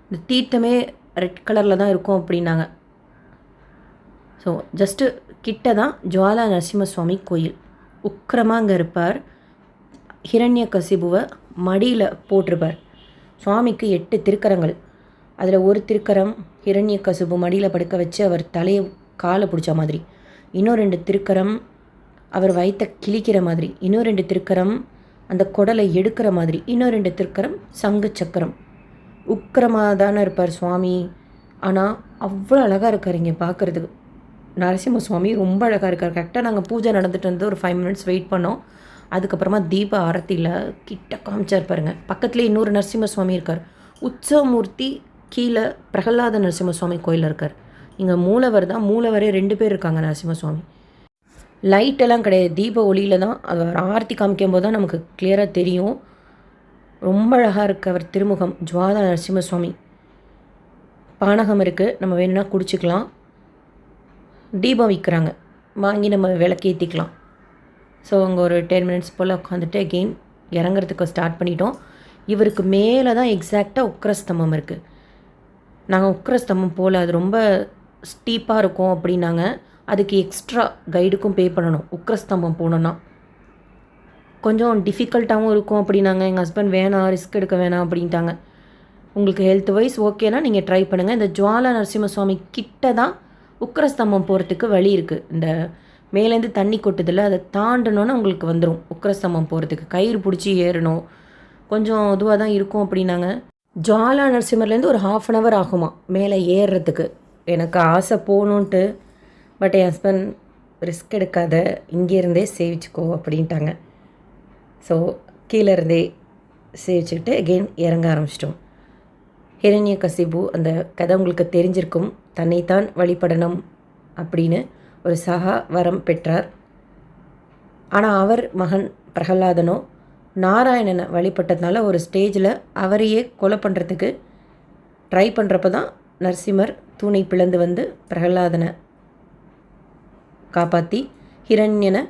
இந்த தீர்த்தமே ரெட் கலரில் தான் இருக்கும் அப்படின்னாங்க. ஸோ ஜஸ்ட்டு கிட்ட தான் ஜுவாலா நரசிம்ம சுவாமி கோயில். உக்கிரமாக அங்கே இருப்பார். ஹிரண்ய கசிபுவை மடியில் போட்டிருப்பார். சுவாமிக்கு 8 திருக்கரங்கள். அதில் ஒரு திருக்கரம் ஹிரண்ய கசிபு மடியில் படுக்க வச்சு அவர் தலையை காலை பிடிச்ச மாதிரி, இன்னும் 2 திருக்கரம் அவர் வயிற்றை கிழிக்கிற மாதிரி, இன்னும் 2 திருக்கரம் அந்த குடலை எடுக்கிற மாதிரி, இன்னும் 2 திருக்கரம் சங்கு சக்கரம். உக்கிரமாக தானே இருப்பார் சுவாமி. ஆனால் அவ்வளோ அழகாக இருக்கார் இங்கே பார்க்குறதுக்கு. நரசிம்ம சுவாமி ரொம்ப அழகாக இருக்கார். கரெக்டாக நாங்கள் பூஜை நடந்துட்டு வந்து ஒரு 5 மினிட்ஸ் வெயிட் பண்ணோம். அதுக்கப்புறமா தீப ஆரத்தியில் கிட்ட காமிச்சார் பாருங்க. பக்கத்துலேயே இன்னொரு நரசிம்ம சுவாமி இருக்கார். உற்சவமூர்த்தி கீழே பிரகலாத நரசிம்ம சுவாமி கோயிலில் இருக்கார். இங்கே மூலவர் தான். மூலவரே 2 பேர் இருக்காங்க நரசிம்ம சுவாமி. லைட்டெல்லாம் கிடையாது, தீப ஒளியில் தான் அவர் ஆரத்தி காமிக்கும் போது தான் நமக்கு கிளியராக தெரியும். ரொம்ப அழகாக இருக்குது அவர் திருமுகம். ஜுவாலா நரசிம்ம சுவாமி. பானகம் இருக்குது, நம்ம வேணும்னா குடிச்சிக்கலாம். தீபம் விற்கிறாங்க, வாங்கி நம்ம விளக்கேற்றிக்கலாம். ஸோ அங்கே ஒரு 10 மினிட்ஸ் போல் உட்காந்துட்டு அகெயின் இறங்குறதுக்கு ஸ்டார்ட் பண்ணிட்டோம். இவருக்கு மேலே தான் எக்ஸாக்டாக உக்ரஸ்தம்பம் இருக்குது. நாங்கள் உக்ரஸ்தம்பம் போல் அது ரொம்ப ஸ்டீப்பாக இருக்கும் அப்படின்னாங்க. அதுக்கு எக்ஸ்ட்ரா கைடுக்கும் பே பண்ணணும். உக்கிரஸ்தம்பம் போகணுன்னா கொஞ்சம் டிஃபிகல்ட்டாகவும் இருக்கும் அப்படின்னாங்க. எங்கள் ஹஸ்பண்ட் வேணாம், ரிஸ்க் எடுக்க வேணாம் அப்படின்ட்டாங்க. உங்களுக்கு ஹெல்த் வைஸ் ஓகேனா நீங்கள் ட்ரை பண்ணுங்கள். இந்த ஜுவாலா நரசிம்மசுவாமி கிட்ட தான் உக்கிரஸ்தம்பம் போகிறதுக்கு வழி இருக்குது. இந்த மேலேருந்து தண்ணி கொட்டுதில்ல, அதை தாண்டணுன்னு உங்களுக்கு வந்துடும். உக்கிரஸ்தம்பம் போகிறதுக்கு கயிறு பிடிச்சி ஏறணும், கொஞ்சம் இதுவாக தான் இருக்கும் அப்படின்னாங்க. ஜுவாலா நரசிம்மர்லேருந்து ஒரு 1/2 hour ஆகுமா மேலே ஏறுறதுக்கு. எனக்கு ஆசை போகணுன்ட்டு, பட் என் ஹஸ்பண்ட் ரிஸ்க் எடுக்காத, இங்கேருந்தே சேவிச்சுக்கோ அப்படின்ட்டாங்க. ஸோ கீழே இருந்தே சேவிச்சுக்கிட்டு எகெயின் இறங்க ஆரம்பிச்சிட்டோம். ஹிரண்யகசிபு அந்த கதை உங்களுக்கு தெரிஞ்சிருக்கும். தன்னைத்தான் வழிபடணும் அப்படின்னு ஒரு சகா வரம் பெற்றார். ஆனால் அவர் மகன் பிரகலாதனோ நாராயணனை வழிபட்டதுனால ஒரு ஸ்டேஜில் அவரையே கொலை பண்ணுறதுக்கு ட்ரை பண்ணுறப்ப தான் நரசிம்மர் தூணை பிளந்து வந்து பிரகலாதனை காப்பாற்றி ஹிரண்யனை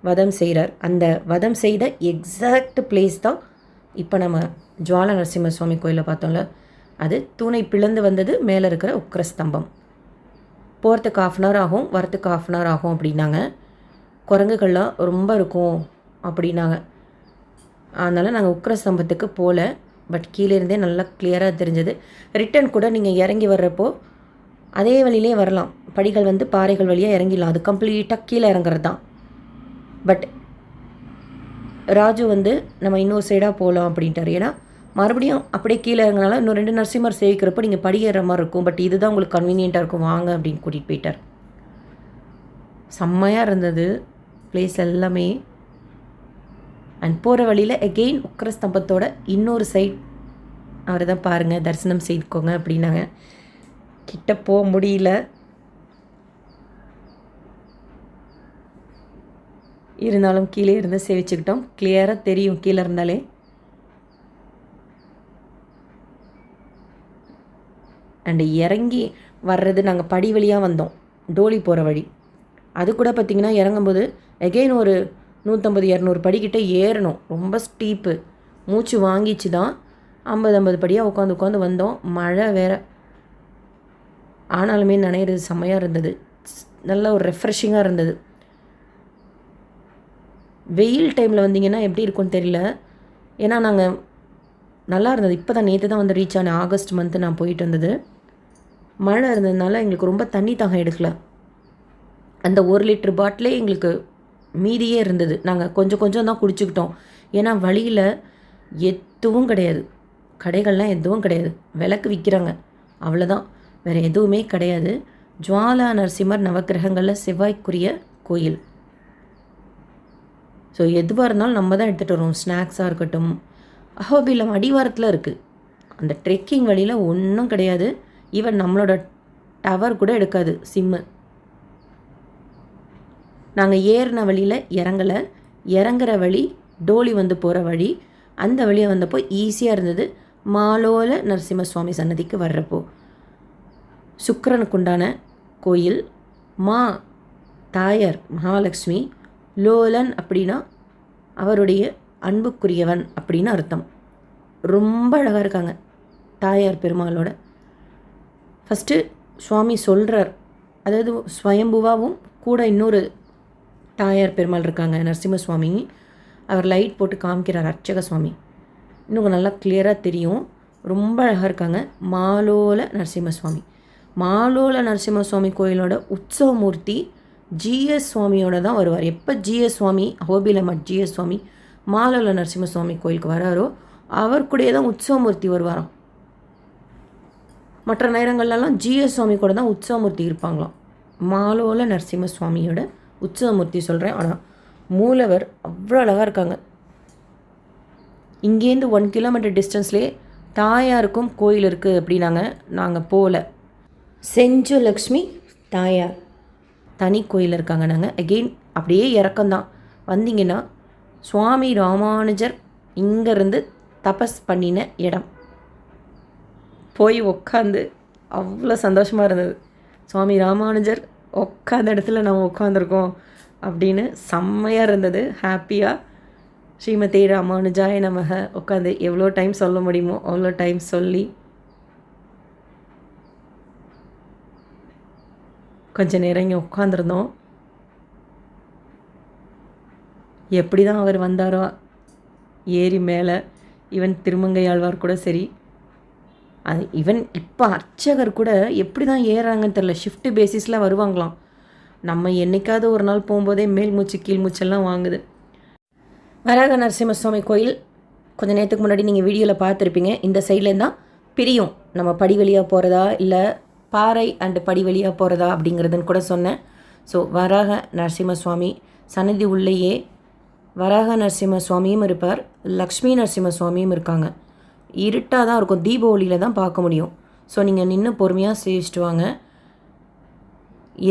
வதம் செய்கிறார். அந்த வதம் செய்த எக்ஸாக்ட் பிளேஸ் தான் இப்போ நம்ம ஜுவாலா நரசிம்ம சுவாமி கோயிலில் பார்த்தோம்ல, அது தூணை பிளந்து வந்தது மேலே இருக்கிற உக்கிரஸ்தம்பம். போகிறதுக்கு 1/2 hour ஆகும், வரத்துக்கு 1/2 hour ஆகும் அப்படின்னாங்க. குரங்குகள்லாம் ரொம்ப இருக்கும் அப்படின்னாங்க. அதனால் நாங்கள் உக்கிரஸ்தம்பத்துக்கு போகல, பட் கீழே இருந்தே நல்லா கிளியராக தெரிஞ்சது. ரிட்டன் கூட நீங்கள் இறங்கி வர்றப்போ அதே வழியிலே வரலாம். படிகள் வந்து பாறைகள் வழியாக இறங்கிடலாம். அது கம்ப்ளீட்டாக கீழே இறங்குறது தான். பட் ராஜு வந்து நம்ம இன்னொரு சைடாக போகலாம் அப்படின்ட்டார். ஏன்னா மறுபடியும் அப்படியே கீழே இறங்கினால இன்னும் 2 நரசிம்மர் சேவிக்கிறப்போ நீங்கள் படியேற மாதிரி இருக்கும், பட் இதுதான் உங்களுக்கு கன்வீனியண்ட்டாக இருக்கும், வாங்க அப்படின்னு கூட்டிகிட்டு போயிட்டார். செம்மையாக இருந்தது பிளேஸ் எல்லாமே. அண்ட் போகிற வழியில் எகெயின் உக்கிரஸ்தம்பத்தோட இன்னொரு சைட் அவரை தான் பாருங்கள், தரிசனம் செய்துக்கோங்க அப்படின்னாங்க. கிட்ட போக முடியல, இருந்தாலும் கீழே இருந்து சேவிச்சுக்கிட்டோம். கிளியராக தெரியும் கீழே இருந்தாலே. அண்டு இறங்கி வர்றது நாங்கள் படி வழியாக வந்தோம், டோலி போகிற வழி. அது கூட பார்த்திங்கன்னா இறங்கும்போது எகெயின் ஒரு 150-200 படிக்கிட்ட ஏறணும். ரொம்ப ஸ்டீப்பு, மூச்சு வாங்கிச்சு தான் 50 படியாக உட்காந்து வந்தோம். மழை வேறு, ஆனாலுமே நனையிறது செம்மையாக இருந்தது. நல்ல ஒரு ரெஃப்ரெஷிங்காக இருந்தது. வெயில் டைமில் வந்தீங்கன்னா எப்படி இருக்கும்னு தெரியல. ஏன்னா நாங்கள் நல்லா இருந்தது. இப்போ தான் நேற்று தான் வந்து ரீச் ஆனேன். ஆகஸ்ட் மந்த்து நான் போயிட்டு வந்தது. மழை இருந்ததுனால எங்களுக்கு ரொம்ப தண்ணி தாகம் எடுக்கல. அந்த 1 லிட்டர் பாட்டிலே எங்களுக்கு மீதியே இருந்தது. நாங்கள் கொஞ்சம் தான் குடிச்சுக்கிட்டோம். ஏன்னா வழியில் எதுவும் கிடையாது, கடைகள்லாம் எதுவும் கிடையாது. விளக்கு விற்கிறாங்க, அவ்வளோதான், வேறு எதுவுமே கிடையாது. ஜுவாலா நரசிம்மர் நவக்கிரகங்களில் செவ்வாய்க்குரிய கோயில். ஸோ எதுவாக இருந்தாலும் நம்ம தான் எடுத்துகிட்டு வரோம். ஸ்நாக்ஸாக இருக்கட்டும். அஹோபிலம் அடிவாரத்தில் இருக்குது. அந்த ட்ரெக்கிங் வழியில் ஒன்றும் கிடையாது. ஈவன் நம்மளோட டவர் கூட எடுக்காது சிம்மு. நாங்கள் ஏறின வழியில் இறங்கலை. இறங்குற வழி டோலி வந்து போகிற வழி. அந்த வழியை வந்தப்போ ஈஸியாக இருந்தது. மாலோல நரசிம்ம சுவாமி சன்னதிக்கு வர்றப்போ சுக்கிரனுக்குண்டான கோயில். மா தாயார் மகாலட்சுமி. லோலன் அப்படின்னா அவருடைய அன்புக்குரியவன் அப்படின்னு அர்த்தம். ரொம்ப அழகாக இருக்காங்க தாயார் பெருமாளோட. ஃபஸ்ட்டு சுவாமி சொல்கிறார், அதாவது ஸ்வயம்புவாவும் கூட இன்னொரு தாயார் பெருமாள் இருக்காங்க, நரசிம்ம சுவாமி. அவர் லைட் போட்டு காமிக்கிறார், அர்ச்சக சுவாமி. இன்னும் நல்லா கிளியராக தெரியும். ரொம்ப அழகாக இருக்காங்க. மாலோல நரசிம்ம சுவாமி. மாலோல நரசிம்ம சுவாமி கோயிலோட உற்சவமூர்த்தி ஜிஎஸ் சுவாமியோட தான் வருவார். எப்போ ஜிஎஸ் சுவாமி அஹோபிலமட் ஜிஎஸ் சுவாமி மாலோல நரசிம்ம சுவாமி கோயிலுக்கு வராரோ அவர் கூடயே தான் உற்சவமூர்த்தி வருவாராம். மற்ற நேரங்கள்லாம் ஜிஎஸ் சுவாமி கூட தான் உற்சவமூர்த்தி இருப்பாங்களாம். மாலோல நரசிம்ம சுவாமியோட உற்சவமூர்த்தி சொல்கிறேன். ஆனால் மூலவர் அவ்வளோ அழகாக இருக்காங்க. இங்கேருந்து 1 கிலோமீட்டர் டிஸ்டன்ஸ்லேயே தாயாருக்கும் கோயில் இருக்குது அப்படின்னாங்க. நாங்கள் போகல. செஞ்சு லக்ஷ்மி தாயார் தனி கோயில் இருக்காங்க. நாங்கள் அகெயின் அப்படியே இறக்கம்தான். வந்தீங்கன்னா சுவாமி ராமானுஜர் இங்கேருந்து தபஸ் பண்ணின இடம். போய் உட்காந்து அவ்வளோ சந்தோஷமாக இருந்தது. சுவாமி ராமானுஜர் உட்காந்த இடத்துல நம்ம உட்காந்துருக்கோம் அப்படின்னு செம்மையாக இருந்தது. ஹாப்பியாக ஸ்ரீமதி ராமானுஜாய நமக உட்காந்து எவ்வளோ டைம் சொல்ல முடியுமோ அவ்வளோ டைம் சொல்லி கொஞ்சம் நேரம் இங்கே உட்காந்துருந்தோம். எப்படி தான் அவர் வந்தாரோ ஏறி மேலே, ஈவன் திருமங்கை ஆழ்வார் கூட சரி, அது ஈவன் இப்போ அர்ச்சகர் கூட எப்படி தான் ஏறுறாங்கன்னு தெரில. ஷிஃப்ட் பேசிஸில் வருவாங்களாம். நம்ம என்றைக்காவது ஒரு நாள் போகும்போதே மேல் மூச்சு கீழ் மூச்செல்லாம் வாங்குது. வராக நரசிம்ம சுவாமி கோயில் கொஞ்சம் நேரத்துக்கு முன்னாடி நீங்கள் வீடியோவில் பார்த்துருப்பீங்க. இந்த சைட்லேருந்து தான் பிரியும், நம்ம படி வழியாக போகிறதா இல்லை பாறை அண்டு படி வழியாக போகிறதா அப்படிங்கிறதுன்னு கூட சொன்னேன். ஸோ வராக நரசிம்ம சுவாமி சன்னதி உள்ளேயே வராக நரசிம்ம சுவாமியும் இருப்பார், லக்ஷ்மி நரசிம்ம சுவாமியும் இருக்காங்க. இருட்டாக தான் இருக்கும், தீபாவளியில் தான் பார்க்க முடியும். ஸோ நீங்கள் நின்று பொறுமையாக சேவிச்சிட்டு வாங்க.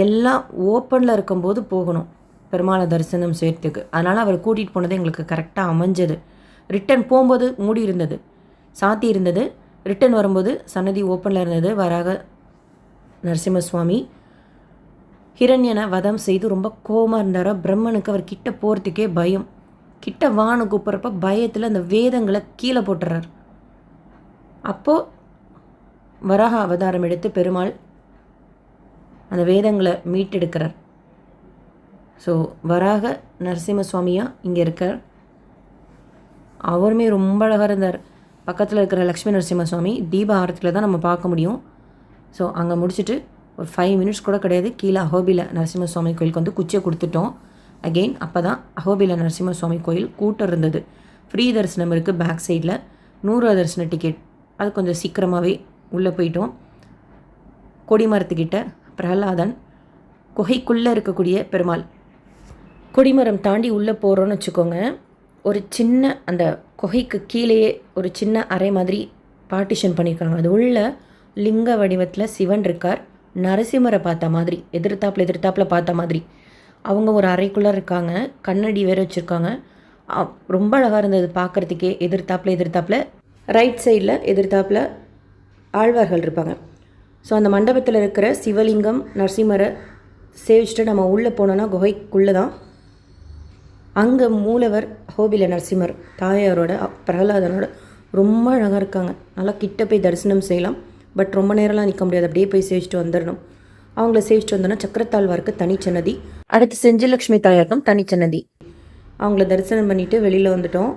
எல்லாம் ஓப்பனில் இருக்கும்போது போகணும் பெருமாளை தரிசனம் செய்யறதுக்கு. அதனால் அவர் கூட்டிகிட்டு போனது எங்களுக்கு கரெக்டாக அமைஞ்சது. ரிட்டன் போகும்போது மூடி இருந்தது, சாத்தி இருந்தது. ரிட்டன் வரும்போது சன்னதி ஓப்பனில் இருந்தது. வராக நரசிம்ம சுவாமி ஹிரண்யனை வதம் செய்து ரொம்ப கோபமாக இருந்தாரா. பிரம்மனுக்கு அவர் கிட்ட போகிறதுக்கே பயம். கிட்ட வான்னு கூப்பிட்றப்ப பயத்தில் அந்த வேதங்களை கீழே போட்டுறார். அப்போது வராக அவதாரம் எடுத்து பெருமாள் அந்த வேதங்களை மீட்டெடுக்கிறார். ஸோ வராக நரசிம்ம சுவாமியாக இங்கே இருக்கார். அவருமே ரொம்ப அழகாக இருந்தார். பக்கத்தில் இருக்கிற லக்ஷ்மி நரசிம்ம சுவாமி தீப ஆரத்தில் தான் நம்ம பார்க்க முடியும். ஸோ அங்கே முடிச்சுட்டு ஒரு 5 மினிட்ஸ் கூட கிடையாது, கீழே அஹோபில நரசிம்ம சுவாமி கோயிலுக்கு வந்து குச்சியை கொடுத்துட்டோம். அகெயின் அப்போ தான் அஹோபில நரசிம்ம சுவாமி கோயில் கூட்டம் இருந்தது. ஃப்ரீ தரிசனம் இருக்குது பேக் சைடில், 100 தரிசன டிக்கெட். அது கொஞ்சம் சீக்கிரமாகவே உள்ளே போயிட்டோம். கொடிமரத்துக்கிட்ட பிரகலாதன், குகைக்குள்ளே இருக்கக்கூடிய பெருமாள். கொடிமரம் தாண்டி உள்ளே போகிறோன்னு வச்சுக்கோங்க, ஒரு சின்ன அந்த குகைக்கு கீழேயே ஒரு சின்ன அறை மாதிரி பார்ட்டிஷன் பண்ணியிருக்காங்க. அது உள்ள லிங்க வடிவத்தில் சிவன் இருக்கார், நரசிம்மரை பார்த்த மாதிரி, எதிர்த்தாப்பில் பார்த்த மாதிரி. அவங்க ஒரு அறைக்குள்ளே இருக்காங்க, கண்ணாடி வேறு வச்சுருக்காங்க. ரொம்ப அழகாக இருந்தது பார்க்குறதுக்கே. எதிர்த்தாப்பில் ரைட் சைடில் எதிர்த்தாப்பில் ஆழ்வார்கள் இருப்பாங்க. ஸோ அந்த மண்டபத்தில் இருக்கிற சிவலிங்கம் நரசிம்மரை சேவிச்சுட்டு நம்ம உள்ளே போனோன்னா குகைக்குள்ளே தான். அங்கே மூலவர் அஹோபில நரசிம்மர் தாயாரோட பிரகலாதனோட ரொம்ப அழகாக இருக்காங்க. நல்லா கிட்ட போய் தரிசனம் செய்யலாம். பட் ரொம்ப நேரம்லாம் நிற்க முடியாது, அப்படியே போய் சேவிச்சுட்டு வந்துடணும். அவங்கள சேவிச்சுட்டு வந்தோன்னா சக்கரத்தாழ்வாருக்கு தனிச்சன்னதி, அடுத்து செஞ்சலக்ஷ்மி தாயாருக்கும் தனிச்சன்னதி. அவங்கள தரிசனம் பண்ணிவிட்டு வெளியில் வந்துட்டோம்.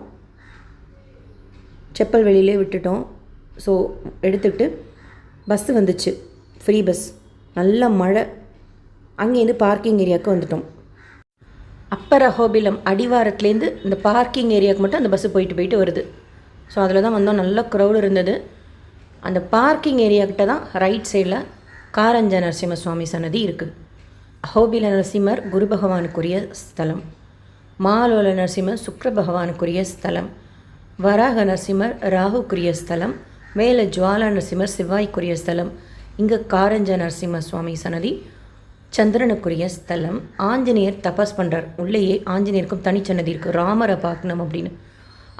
செப்பல் வெளியிலே விட்டுட்டோம். ஸோ எடுத்துக்கிட்டு பஸ்ஸு வந்துச்சு, ஃப்ரீ பஸ். நல்ல மழை. அங்கேருந்து பார்க்கிங் ஏரியாவுக்கு வந்துட்டோம். அப்பர் அஹோபிலம் அடிவாரத்துலேருந்து இந்த பார்க்கிங் ஏரியாவுக்கு மட்டும் அந்த பஸ்ஸு போயிட்டு வருது. ஸோ அதில் தான் வந்தோம். நல்ல க்ரௌடு இருந்தது. அந்த பார்க்கிங் ஏரியாக்கிட்ட தான் ரைட் சைடில் காரஞ்ச நரசிம்ம சுவாமி சன்னதி இருக்குது. அஹோபில நரசிம்மர் குரு பகவானுக்குரிய ஸ்தலம், மாலோல நரசிம்மர் சுக்ர பகவானுக்குரிய ஸ்தலம், வராக நரசிம்மர் ராகுக்குரிய ஸ்தலம், மேலே ஜுவாலா நரசிம்மர் செவ்வாய்க்குரிய ஸ்தலம். இங்கே காரஞ்ச நரசிம்ம சுவாமி சன்னதி சந்திரனுக்குரிய ஸ்தலம். ஆஞ்சநேயர் தபஸ் பண்ணுறார். உள்ளேயே ஆஞ்சநேயருக்கும் தனிச்சன்னதி இருக்குது, ராமரை பார்க்கணும் அப்படின்னு.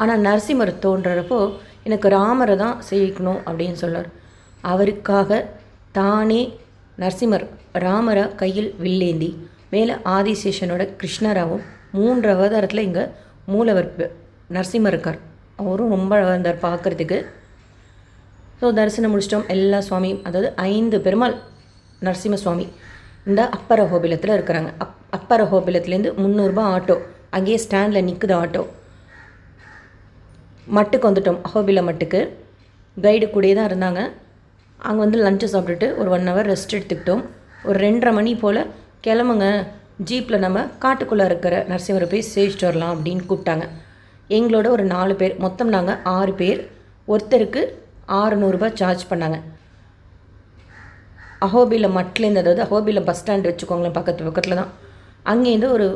ஆனால் நரசிம்மர் தோன்றப்போ எனக்கு ராமரை தான் சேவிக்கணும் அப்படின்னு சொல்கிறார். அவருக்காக தானே நரசிம்மர் ராமரை கையில் வில்லேந்தி மேலே ஆதிசேஷனோட கிருஷ்ணராவும் 3 அவதாரத்தில் இங்கே மூலவர் நரசிம்மர் இருக்கார். அவரும் ரொம்ப அழகாக இருந்தார் பார்க்குறதுக்கு. ஸோ தரிசனம் முடிச்சிட்டோம். எல்லா சுவாமியும், அதாவது 5 பெருமாள் நரசிம்ம சுவாமி இந்த அப்பர் அஹோபிலத்தில் இருக்கிறாங்க. அப்பர் அஹோபிலத்துலேருந்து 300 ரூபாய் ஆட்டோ, அங்கேயே ஸ்டாண்டில் நிற்குது ஆட்டோ. மட்டுக்கு வந்துட்டோம், அஹோபில மட்டுக்கு. கைடு கூடயே தான் இருந்தாங்க. அங்கே வந்து லஞ்சு சாப்பிட்டுட்டு ஒரு 1 ஹவர் ரெஸ்ட் எடுத்துக்கிட்டோம். ஒரு 2:30 மணி போல் கிளம்புங்க, ஜீப்பில் நம்ம காட்டுக்குள்ளே இருக்கிற நரசிம்மரை போய் சேவிச்சிட்டு வரலாம் அப்படின்னு கூப்பிட்டாங்க. எங்களோட ஒரு 4 பேர், மொத்தம் நாங்கள் 6 பேர். ஒருத்தருக்கு 600 ரூபாய் சார்ஜ் பண்ணாங்க. அஹோபில மட்டிலேருந்து, அதாவது அஹோபில பஸ் ஸ்டாண்டு வச்சுக்கோங்களேன், பக்கத்தில் தான். அங்கேருந்து ஒரு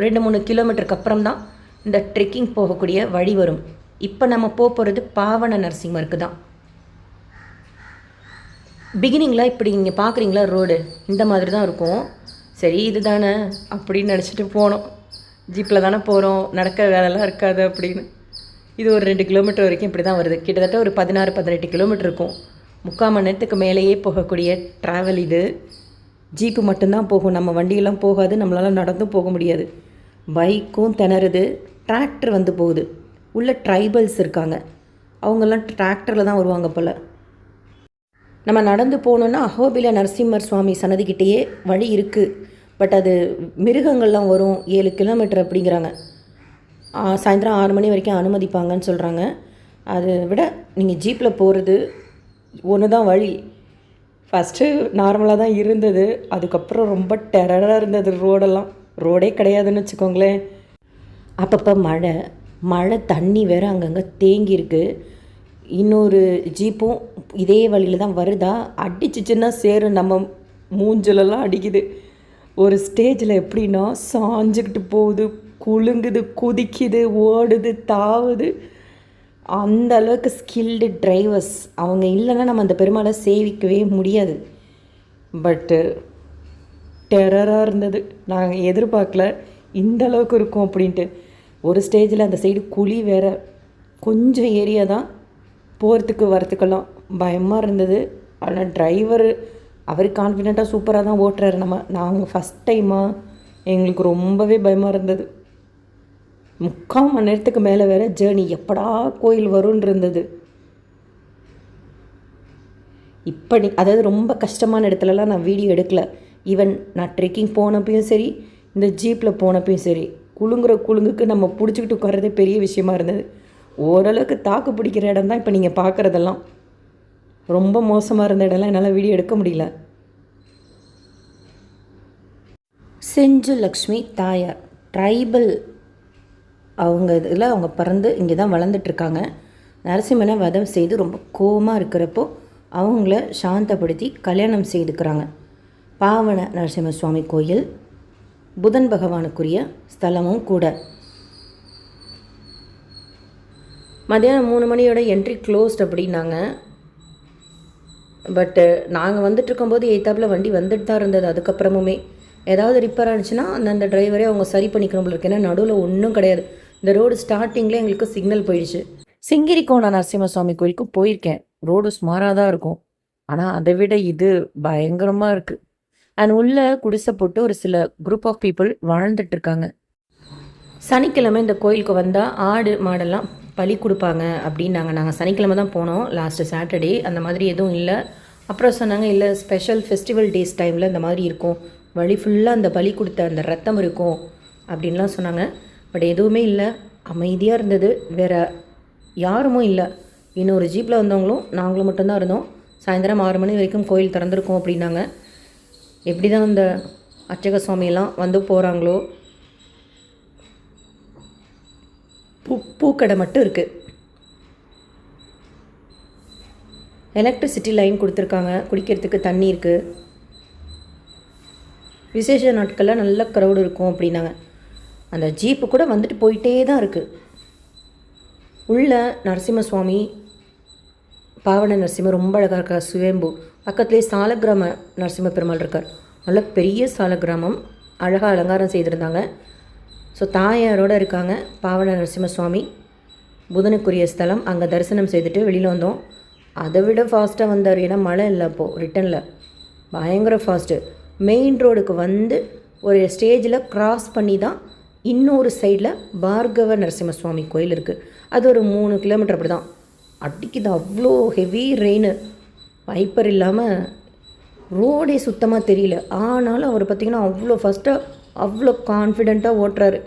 2-3 கிலோமீட்டருக்கு அப்புறம் தான் இந்த ட்ரெக்கிங் போகக்கூடிய வழி வரும். இப்போ நம்ம போகிறது பாவன நரசிம்மருக்கு தான். பிகினிங்கில் இப்படி நீங்கள் பார்க்குறீங்களா ரோடு, இந்த மாதிரி தான் இருக்கும். சரி இது தானே அப்படின்னு நினச்சிட்டு போனோம். ஜீப்பில் தானே போகிறோம், நடக்கிற வேலைலாம் இருக்காது அப்படின்னு. இது ஒரு 2 கிலோமீட்டர் வரைக்கும் இப்படி தான் வருது. கிட்டத்தட்ட ஒரு 16-18 கிலோமீட்டர் இருக்கும். 3/4 மணி நேரத்துக்கு மேலேயே போகக்கூடிய ட்ராவல் இது. ஜீப்பு மட்டும்தான் போகும், நம்ம வண்டியெல்லாம் போகாது, நம்மளால் நடந்தும் போக முடியாது. பைக்கும் திணறுது, டிராக்டர் வந்து போகுது. உள்ள ட்ரைபல்ஸ் இருக்காங்க, அவங்கெல்லாம் டிராக்டரில் தான் வருவாங்க போல். நம்ம நடந்து போகணுன்னா அஹோபில நரசிம்மர் சுவாமி சன்னதிக்கிட்டேயே வழி இருக்குது. பட் அது மிருகங்கள்லாம் வரும், 7 கிலோமீட்டர் அப்படிங்கிறாங்க. சாயந்தரம் 6 மணி வரைக்கும் அனுமதிப்பாங்கன்னு சொல்கிறாங்க. அதை விட நீங்கள் ஜீப்பில் போகிறது ஒன்று தான் வழி. ஃபஸ்ட்டு நார்மலாக தான் இருந்தது, அதுக்கப்புறம் ரொம்ப டெரராக இருந்தது. ரோடே கிடையாதுன்னு வச்சுக்கோங்களேன். அப்பப்போ மழை தண்ணி வேறு அங்கங்கே தேங்கியிருக்கு. இன்னொரு ஜீப்பும் இதே வழியில் தான் வருதா, அடிச்சிச்சுன்னா சேரும் நம்ம மூஞ்சிலெல்லாம் அடிக்குது. ஒரு ஸ்டேஜில் எப்படின்னா சாஞ்சுக்கிட்டு போகுது, குலுங்குது, குதிக்குது, ஓடுது, தாவுது. அந்த அளவுக்கு ஸ்கில்டு டிரைவர்ஸ் அவங்க இல்லைன்னா நம்ம அந்த பெருமாளை சேவிக்கவே முடியாது. பட்டு டெரராக இருந்தது. நாங்கள் எதிர்பார்க்கல இந்த அளவுக்கு இருக்கும் அப்படின்ட்டு. ஒரு ஸ்டேஜில் அந்த சைடு குழி வேறு, கொஞ்சம் ஏரியா தான் போகிறதுக்கு வரத்துக்கெல்லாம் பயமாக இருந்தது. ஆனால் டிரைவர் அவர் கான்ஃபிடெண்ட்டாக சூப்பராக தான் ஓட்டுறாரு. நாங்கள் ஃபஸ்ட் டைமாக எங்களுக்கு ரொம்பவே பயமாக இருந்தது. 3/4 மணி நேரத்துக்கு மேலே வேறு ஜேர்னி, எப்படா கோயில் வரும்னு இருந்தது. இப்படி அதாவது ரொம்ப கஷ்டமான இடத்துலலாம் நான் வீடியோ எடுக்கலை. ஈவன் நான் ட்ரெக்கிங் போனப்பையும் சரி, இந்த ஜீப்பில் போனப்பையும் சரி, குலுங்குக்கு நம்ம பிடிச்சிக்கிட்டு உட்காரதே பெரிய விஷயமா இருந்தது. ஓரளவுக்கு தாக்கு பிடிக்கிற இடம் தான் இப்போ நீங்கள் பார்க்குறதெல்லாம். ரொம்ப மோசமாக இருந்த இடம்லாம் என்னால் வீடியோ எடுக்க முடியல. செஞ்சு லக்ஷ்மி தாயார் ட்ரைபல், அவங்க இதில் அவங்க பிறந்து இங்கே தான் வளர்ந்துட்டுருக்காங்க. நரசிம்மனை வதம் செய்து ரொம்ப கோபமாக இருக்கிறப்போ அவங்கள சாந்தப்படுத்தி கல்யாணம் செய்துக்கிறாங்க. பாவன நரசிம்ம சுவாமி கோயில் புதன் பகவானுக்குரிய ஸ்தலமும் கூட. மதியானம் 3 மணியோட என்ட்ரி க்ளோஸ்ட் அப்படின்னாங்க. பட்டு நாங்கள் வந்துட்டுருக்கும்போது எய்த்தாப்பில் வண்டி வந்துட்டு தான் இருந்தது. அதுக்கப்புறமுமே ஏதாவது ரிப்பேர் ஆனிச்சுன்னா அந்த டிரைவரே அவங்க சரி பண்ணிக்கணும் போல இருக்கு. ஏன்னா நடுவில் ஒன்றும் கிடையாது. இந்த ரோடு ஸ்டார்டிங்கில் எங்களுக்கு சிக்னல் போயிடுச்சு. சிங்கிரிக்கோண நரசிம்ம சுவாமி கோயிலுக்கு போயிருக்கேன். ரோடு சுமாராக தான் இருக்கும், ஆனால் அதை விட இது பயங்கரமாக இருக்குது. அண்ட் உள்ளே குடிசை போட்டு ஒரு சில குரூப் ஆஃப் பீப்புள் வாழ்ந்துட்டுருக்காங்க. சனிக்கிழமை இந்த கோயிலுக்கு வந்தால் ஆடு மாடெல்லாம் பலி கொடுப்பாங்க அப்படின்னாங்க. நாங்கள் சனிக்கிழமை தான் போனோம், லாஸ்ட்டு சாட்டர்டே. அந்த மாதிரி எதுவும் இல்லை. அப்புறம் சொன்னாங்க இல்லை ஸ்பெஷல் ஃபெஸ்டிவல் டேஸ் டைமில் இந்த மாதிரி இருக்கும், வழி ஃபுல்லாக அந்த பலி கொடுத்த அந்த ரத்தம் இருக்கும் அப்படின்லாம் சொன்னாங்க. பட் எதுவுமே இல்லை, அமைதியாக இருந்தது. வேறு யாருமே இல்லை. இன்னொரு ஜீப்பில் வந்தவங்களும் நாங்களும் மட்டும்தான் இருந்தோம். சாயந்தரம் 6 மணி வரைக்கும் கோயில் திறந்துருக்கோம் அப்படின்னாங்க. எப்படி தான் அந்த அர்ச்சக சுவாமியெல்லாம் வந்து போகிறாங்களோ. பூக்கடை மட்டும் இருக்குது. எலக்ட்ரிசிட்டி லைன் கொடுத்துருக்காங்க, குடிக்கிறதுக்கு தண்ணி இருக்குது. விசேஷ நாட்களில் நல்ல க்ரௌடு இருக்கும் அப்படின்னாங்க. அந்த ஜீப்பு கூட வந்துட்டு போயிட்டே தான் இருக்குது. உள்ள நரசிம்ம சுவாமி, பாவன நரசிம்மர் ரொம்ப அழகாக இருக்கார். சுயம்பு பக்கத்துலேயே சாலக்கிராம நரசிம்ம பெருமாள் இருக்கார். நல்ல பெரிய சாலக்கிராமம், அழகாக அலங்காரம் செய்திருந்தாங்க. ஸோ தாயாரோடு இருக்காங்க. பாவன நரசிம்ம சுவாமி புதனுக்குரிய ஸ்தலம். அங்கே தரிசனம் செய்துட்டு வெளியில் வந்தோம். அதை விட ஃபாஸ்ட்டாக வந்தார், ஏன்னா மழை இல்லை அப்போது. ரிட்டனில் பயங்கர ஃபாஸ்ட்டு. மெயின் ரோடுக்கு வந்து ஒரு ஸ்டேஜில் க்ராஸ் பண்ணி தான் இன்னொரு சைடில் பார்கவ நரசிம்ம சுவாமி கோயில் இருக்குது. அது ஒரு 3 கிலோமீட்டர் அப்படி தான். அடிக்குது அவ்வளோ ஹெவி ரெயின். வைப்பர் இல்லாமல் ரோடே சுத்தமாக தெரியல. ஆனாலும் அவர் பார்த்திங்கன்னா அவ்வளோ ஃபஸ்ட்டாக அவ்வளோ கான்ஃபிடெண்ட்டாக ஓட்டுறாரு.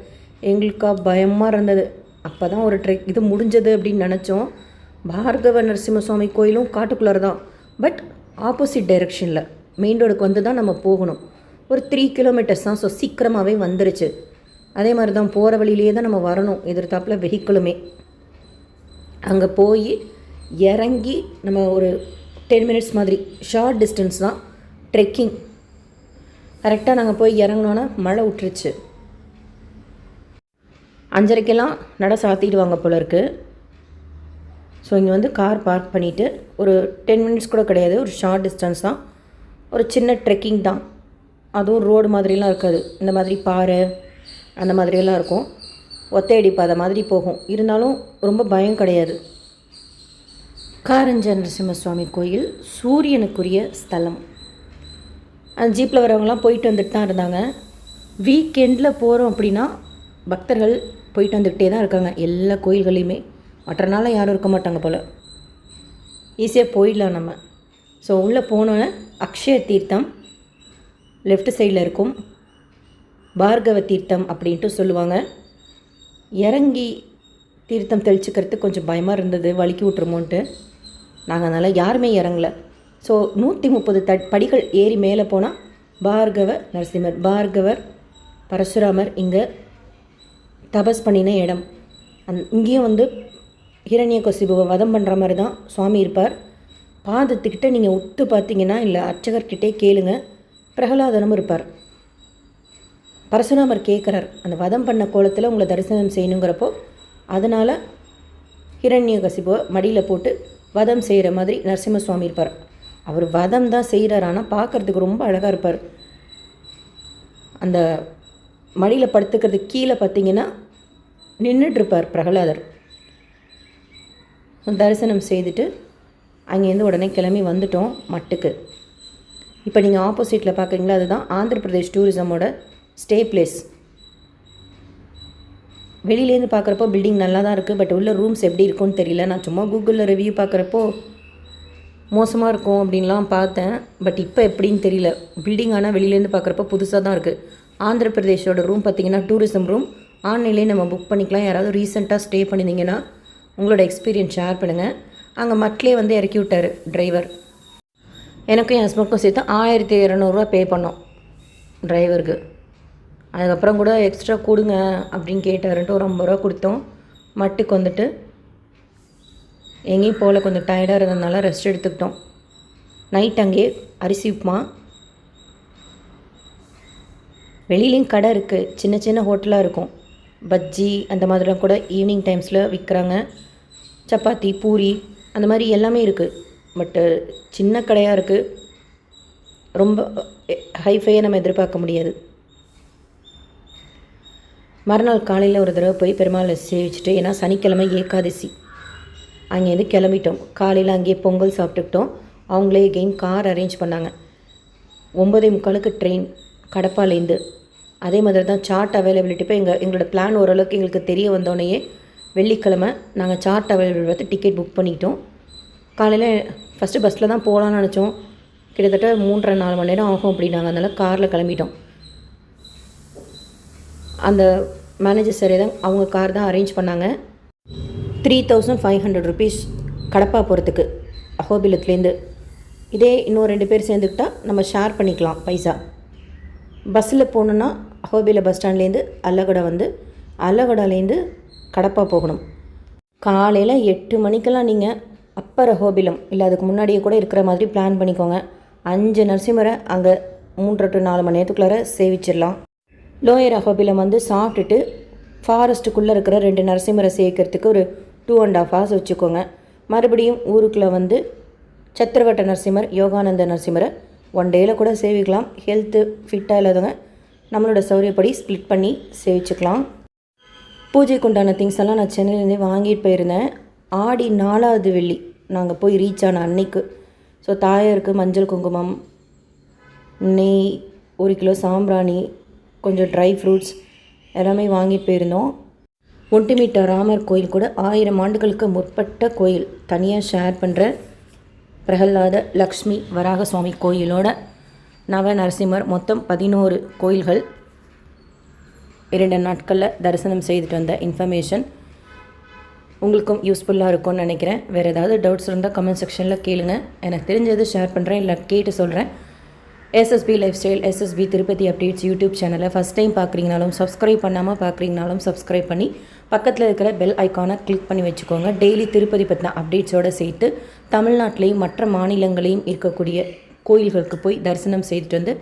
எங்களுக்கா பயமாக இருந்தது. அப்போ தான் ஒரு இது முடிஞ்சது அப்படின்னு நினச்சோம். பார்கவ நரசிம்ம சுவாமி கோயிலும் காட்டுக்குள்ளார தான், பட் ஆப்போசிட் டைரெக்ஷனில் மெயின் ரோடுக்கு வந்து தான் நம்ம போகணும். ஒரு 3 கிலோமீட்டர்ஸ் தான். ஸோ சீக்கிரமாகவே வந்துருச்சு. அதே மாதிரி தான் போகிற வழியிலே தான் நம்ம வரணும், எதிர்த்தாப்பில் வெஹிக்கிளுமே. அங்கே போய் இறங்கி நம்ம ஒரு 10 மினிட்ஸ் மாதிரி ஷார்ட் டிஸ்டன்ஸ் தான் ட்ரெக்கிங். கரெக்டாக நாங்கள் போய் இறங்கினோன்னா மழை விட்டுருச்சு. 5:30க்கெல்லாம் நட சாத்திடுவாங்க போல இருக்குது. ஸோ இங்கே வந்து கார் பார்க் பண்ணிவிட்டு ஒரு 10 மினிட்ஸ் கூட கிடையாது, ஒரு ஷார்ட் டிஸ்டன்ஸ் தான். ஒரு சின்ன ட்ரெக்கிங் தான். அதுவும் ரோடு மாதிரிலாம் இருக்காது, இந்த மாதிரி பாறை அந்த மாதிரியெல்லாம் இருக்கும். ஒத்தையடி பாதை மாதிரி போகும். இருந்தாலும் ரொம்ப பயம் கிடையாது. காரஞ்ச நரசிம்ம சுவாமி கோயில் சூரியனுக்குரிய ஸ்தலம். அந்த ஜீப்பில் வரவங்களாம் போயிட்டு வந்துட்டு தான் இருந்தாங்க. வீக்கெண்டில் போகிறோம் அப்படின்னா பக்தர்கள் போயிட்டு வந்துக்கிட்டே தான் இருக்காங்க எல்லா கோயில்களையுமே. மற்ற நாளாக யாரும் இருக்க மாட்டாங்க போல். ஈஸியாக போயிடலாம் நம்ம. ஸோ உள்ளே போனோன்னே அக்ஷய தீர்த்தம் லெஃப்ட் சைடில் இருக்கும், பார்கவ தீர்த்தம் அப்படின்ட்டு சொல்லுவாங்க. இறங்கி தீர்த்தம் தெளிச்சுக்கிறதுக்கு கொஞ்சம் பயமாக இருந்தது, வலிக்கி விட்டுருமோன்ட்டு நாங்கள் அதனால் யாருமே இறங்கலை. ஸோ 130 படிகள் ஏறி மேலே போனால் பார்கவ நரசிம்மர், பார்கவர் பரசுராமர் இங்கே தபஸ் பண்ணின இடம். இங்கேயும் வந்து ஹிரண்யகசிபுவை வதம் பண்ணுற மாதிரி தான் சுவாமி இருப்பார். பாதத்துக்கிட்ட நீங்கள் உத்து பார்த்தீங்கன்னா, இல்லை அர்ச்சகர்கிட்டே கேளுங்க, பிரகலாதனும் இருப்பார். பரசுராமர் கேட்குறார், அந்த வதம் பண்ண கோலத்தில் உங்களை தரிசனம் செய்யணுங்கிறப்போ, அதனால் ஹிரண்யகசிபுவை மடியில் போட்டு வதம் செய்கிற மாதிரி நரசிம்ம சுவாமி இருப்பார். அவர் வதம் தான் செய்கிறார், ஆனால் பார்க்குறதுக்கு ரொம்ப அழகாக இருப்பார். அந்த மடியில் படுத்துக்கிறதுக்கு கீழே பார்த்தீங்கன்னா நின்றுட்டுருப்பார் பிரகலாதர். தரிசனம் செய்துட்டு அங்கேருந்து உடனே கிளம்பி வந்துட்டோம் மட்டுக்கு. இப்போ நீங்கள் ஆப்போசிட்டில் பார்க்குறீங்களா, அதுதான் ஆந்திர பிரதேஷ் டூரிசமோட ஸ்டே பிளேஸ். வெளியிலேருந்து பார்க்குறப்போ பில்டிங் நல்லா தான் இருக்குது, பட் உள்ள ரூம்ஸ் எப்படி இருக்கும்னு தெரியல. நான் சும்மா கூகுளில் ரிவ்யூ பார்க்குறப்போ மோசமாக இருக்கும் அப்படின்லாம் பார்த்தேன், பட் இப்போ எப்படின்னு தெரியல. பில்டிங் ஆனால் வெளியிலேருந்து பார்க்குறப்போ புதுசாக தான் இருக்குது. ஆந்திர பிரதேஷோட ரூம் பார்த்திங்கன்னா டூரிசம் ரூம், ஆன்லைன்லேயே நம்ம புக் பண்ணிக்கலாம். யாராவது ரீசெண்டாக ஸ்டே பண்ணியிருந்தீங்கன்னா உங்களோட எக்ஸ்பீரியன்ஸ் ஷேர் பண்ணுங்கள். அங்கே மட்டிலே வந்து இறக்கி விட்டார் டிரைவர். எனக்கும் என் ஹஸ்பண்டுக்கும் சேர்த்து 1200 பே பண்ணோம் டிரைவருக்கு. அதுக்கப்புறம் கூட எக்ஸ்ட்ரா கொடுங்க அப்படின்னு கேட்டாருன்ட்டு ஒரு 50 ரூபா கொடுத்தோம். மட்டுக்கு வந்துட்டு எங்கேயும் போல் கொஞ்சம் டயர்டாக இருந்ததுனால ரெஸ்ட் எடுத்துக்கிட்டோம். நைட் அங்கேயே அரிசி உப்புமா, வெளியிலையும் கடை இருக்குது, சின்ன சின்ன ஹோட்டலாக இருக்கும். பஜ்ஜி அந்த மாதிரிலாம் கூட ஈவினிங் டைம்ஸில் விற்கிறாங்க. சப்பாத்தி, பூரி அந்த மாதிரி எல்லாமே இருக்குது. பட்டு சின்ன கடையாக இருக்குது, ரொம்ப ஹைஃபையாக நம்ம எதிர்பார்க்க முடியாது. மறுநாள் காலையில் ஒரு தடவை போய் பெருமாளை சேவிச்சுட்டு, ஏன்னா சனிக்கிழமை ஏகாதசி, அங்கேருந்து கிளம்பிட்டோம். காலையில் அங்கேயே பொங்கல் சாப்பிட்டுக்கிட்டோம். அவங்களே எகெயின் கார் அரேஞ்ச் பண்ணாங்க. 9:45 ட்ரெயின் கடப்பாலேருந்து. அதே மாதிரி தான் சார்ட் அவைலபிலிட்டி. இப்போ எங்களோட பிளான் ஓரளவுக்கு எங்களுக்கு தெரிய வந்தோடனேயே வெள்ளிக்கிழமை நாங்கள் சார்ட் அவைலபிள் பார்த்து டிக்கெட் புக் பண்ணிட்டோம். காலையில் ஃபஸ்ட்டு பஸ்ஸில் தான் போகலான்னு நினச்சோம். கிட்டத்தட்ட 3.5-4 மணி நேரம் ஆகும் அப்படின்னாங்க. அதனால் காரில் கிளம்பிட்டோம். அந்த மேனேஜர் சரி தான், அவங்க கார் தான் அரேஞ்ச் பண்ணாங்க. 3500 ருபீஸ் கடப்பா போகிறதுக்கு அஹோபிலத்துலேருந்து. இதே இன்னும் 2 பேர் சேர்ந்துக்கிட்டால் நம்ம ஷேர் பண்ணிக்கலாம் பைசா. பஸ்ஸில் போகணுன்னா அஹோபில பஸ் ஸ்டாண்ட்லேருந்து அல்லகடா வந்து அல்லகடாலேருந்து கடப்பா போகணும். காலையில் 8 மணிக்கெல்லாம் நீங்கள் அப்பர் அஹோபிலம் இல்லை அதுக்கு முன்னாடியே கூட இருக்கிற மாதிரி பிளான் பண்ணிக்கோங்க. 5 நரசிம்மரை அங்கே 3 to 4 மணி நேரத்துக்குள்ளார சேவிச்சிடலாம். லோயர் அஹோபிலம் வந்து சாப்பிட்டுட்டு ஃபாரஸ்ட்டுக்குள்ளே இருக்கிற 2 நரசிம்மரை சேவிக்கிறதுக்கு ஒரு 2.5 hours வச்சுக்கோங்க. மறுபடியும் ஊருக்குள்ளே வந்து சத்திரவட்ட நரசிம்மர், யோகானந்த நரசிம்மரை 1 டேயில் கூட சேவிக்கலாம். ஹெல்த்து ஃபிட்டாக இல்லாதவங்க நம்மளோட சௌரியப்படி ஸ்ப்ளிட் பண்ணி சேவிச்சுக்கலாம். பூஜைக்கு உண்டான திங்ஸ் எல்லாம் நான் சென்னையிலேருந்தே வாங்கிட்டு போயிருந்தேன். ஆடி 4வது வெள்ளி நாங்கள் போய் ரீச் ஆன அன்னைக்கு. ஸோ தாயாருக்கு மஞ்சள் குங்குமம், நெய், 1 கிலோ சாம்பிராணி, கொஞ்சம் ட்ரை ஃப்ரூட்ஸ் எல்லாமே வாங்கிட்டு போயிருந்தோம். ஒண்டிமிட்ட ராமர் கோயில் கூட 1000 ஆண்டுகளுக்கு முற்பட்ட கோயில். தனியாக ஷேர் பண்ணுற பிரகலாத லக்ஷ்மி வராக சுவாமி கோயிலோட நவ நரசிம்மர் மொத்தம் 11 கோயில்கள் 2 நாட்களில் தரிசனம் செய்துட்டு வந்த இன்ஃபர்மேஷன் உங்களுக்கும் யூஸ்ஃபுல்லாக இருக்கும்னு நினைக்கிறேன். வேறு ஏதாவது டவுட்ஸ் இருந்தால் கமெண்ட் செக்ஷனில் கேளுங்க. எனக்கு தெரிஞ்சது ஷேர் பண்ணுறேன், இல்லை கேட்டு சொல்கிறேன். SSP lifestyle, SSP Tirupati updates YouTube சேனலை ஃபஸ்ட் டைம் பார்க்குறீங்கனாலும், சப்ஸ்கிரைப் பண்ணாமல் பார்க்குறீங்கனாலும் சப்ஸ்கிரைப் பண்ணி பக்கத்தில் இருக்கிற பெல் ஐக்கானை கிளிக் பண்ணி வச்சுக்கோங்க. டெய்லி திருப்பதி பற்றின அப்டேட்ஸோடு சேர்த்து தமிழ்நாட்டிலையும் மற்ற மாநிலங்களையும் இருக்கக்கூடிய கோயில்களுக்கு போய் தரிசனம் செய்துட்டு வந்து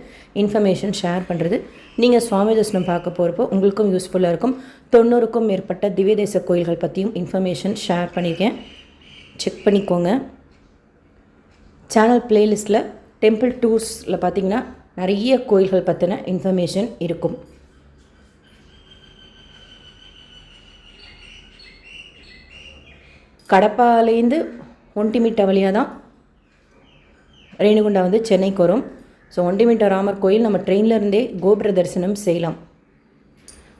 இன்ஃபர்மேஷன் ஷேர் பண்ணுறது நீங்கள் சுவாமி தரிசனம் பார்க்க போகிறப்போ உங்களுக்கும் யூஸ்ஃபுல்லாக இருக்கும். 90க்கும் மேற்பட்ட திவ்ய தேச கோயில்கள் பற்றியும் இன்ஃபர்மேஷன் ஷேர் பண்ணியிருக்கேன், செக் பண்ணிக்கோங்க. சேனல் பிளேலிஸ்ட்டில் டெம்பிள் டூர்ஸில் பார்த்திங்கன்னா நிறைய கோயில்கள் பற்றின இன்ஃபர்மேஷன் இருக்கும். கடப்பாலேருந்து ஒண்டிமிட்ட வழியாக தான் ரேணுகுண்டா வந்து சென்னைக்கு வரும். ஸோ ஒண்டிமிட்ட ராமர் கோயில் நம்ம ட்ரெயினில் இருந்தே கோபுர தரிசனம் செய்யலாம்.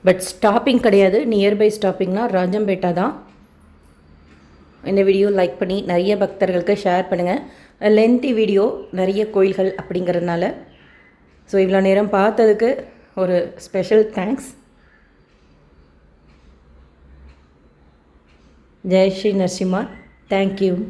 பட் ஸ்டாப்பிங் கிடையாது, நியர்பை ஸ்டாப்பிங்னா ராஜம்பேட்டா தான். இந்த வீடியோ லைக் பண்ணி நிறைய பக்தர்களுக்கு ஷேர் பண்ணுங்கள். லென்த்தி வீடியோ, நிறைய கோயில்கள் அப்படிங்கிறதுனால. ஸோ இவ்வளோ நேரம் பார்த்ததுக்கு ஒரு special thanks. Jai Shri Narasimha. Thank you.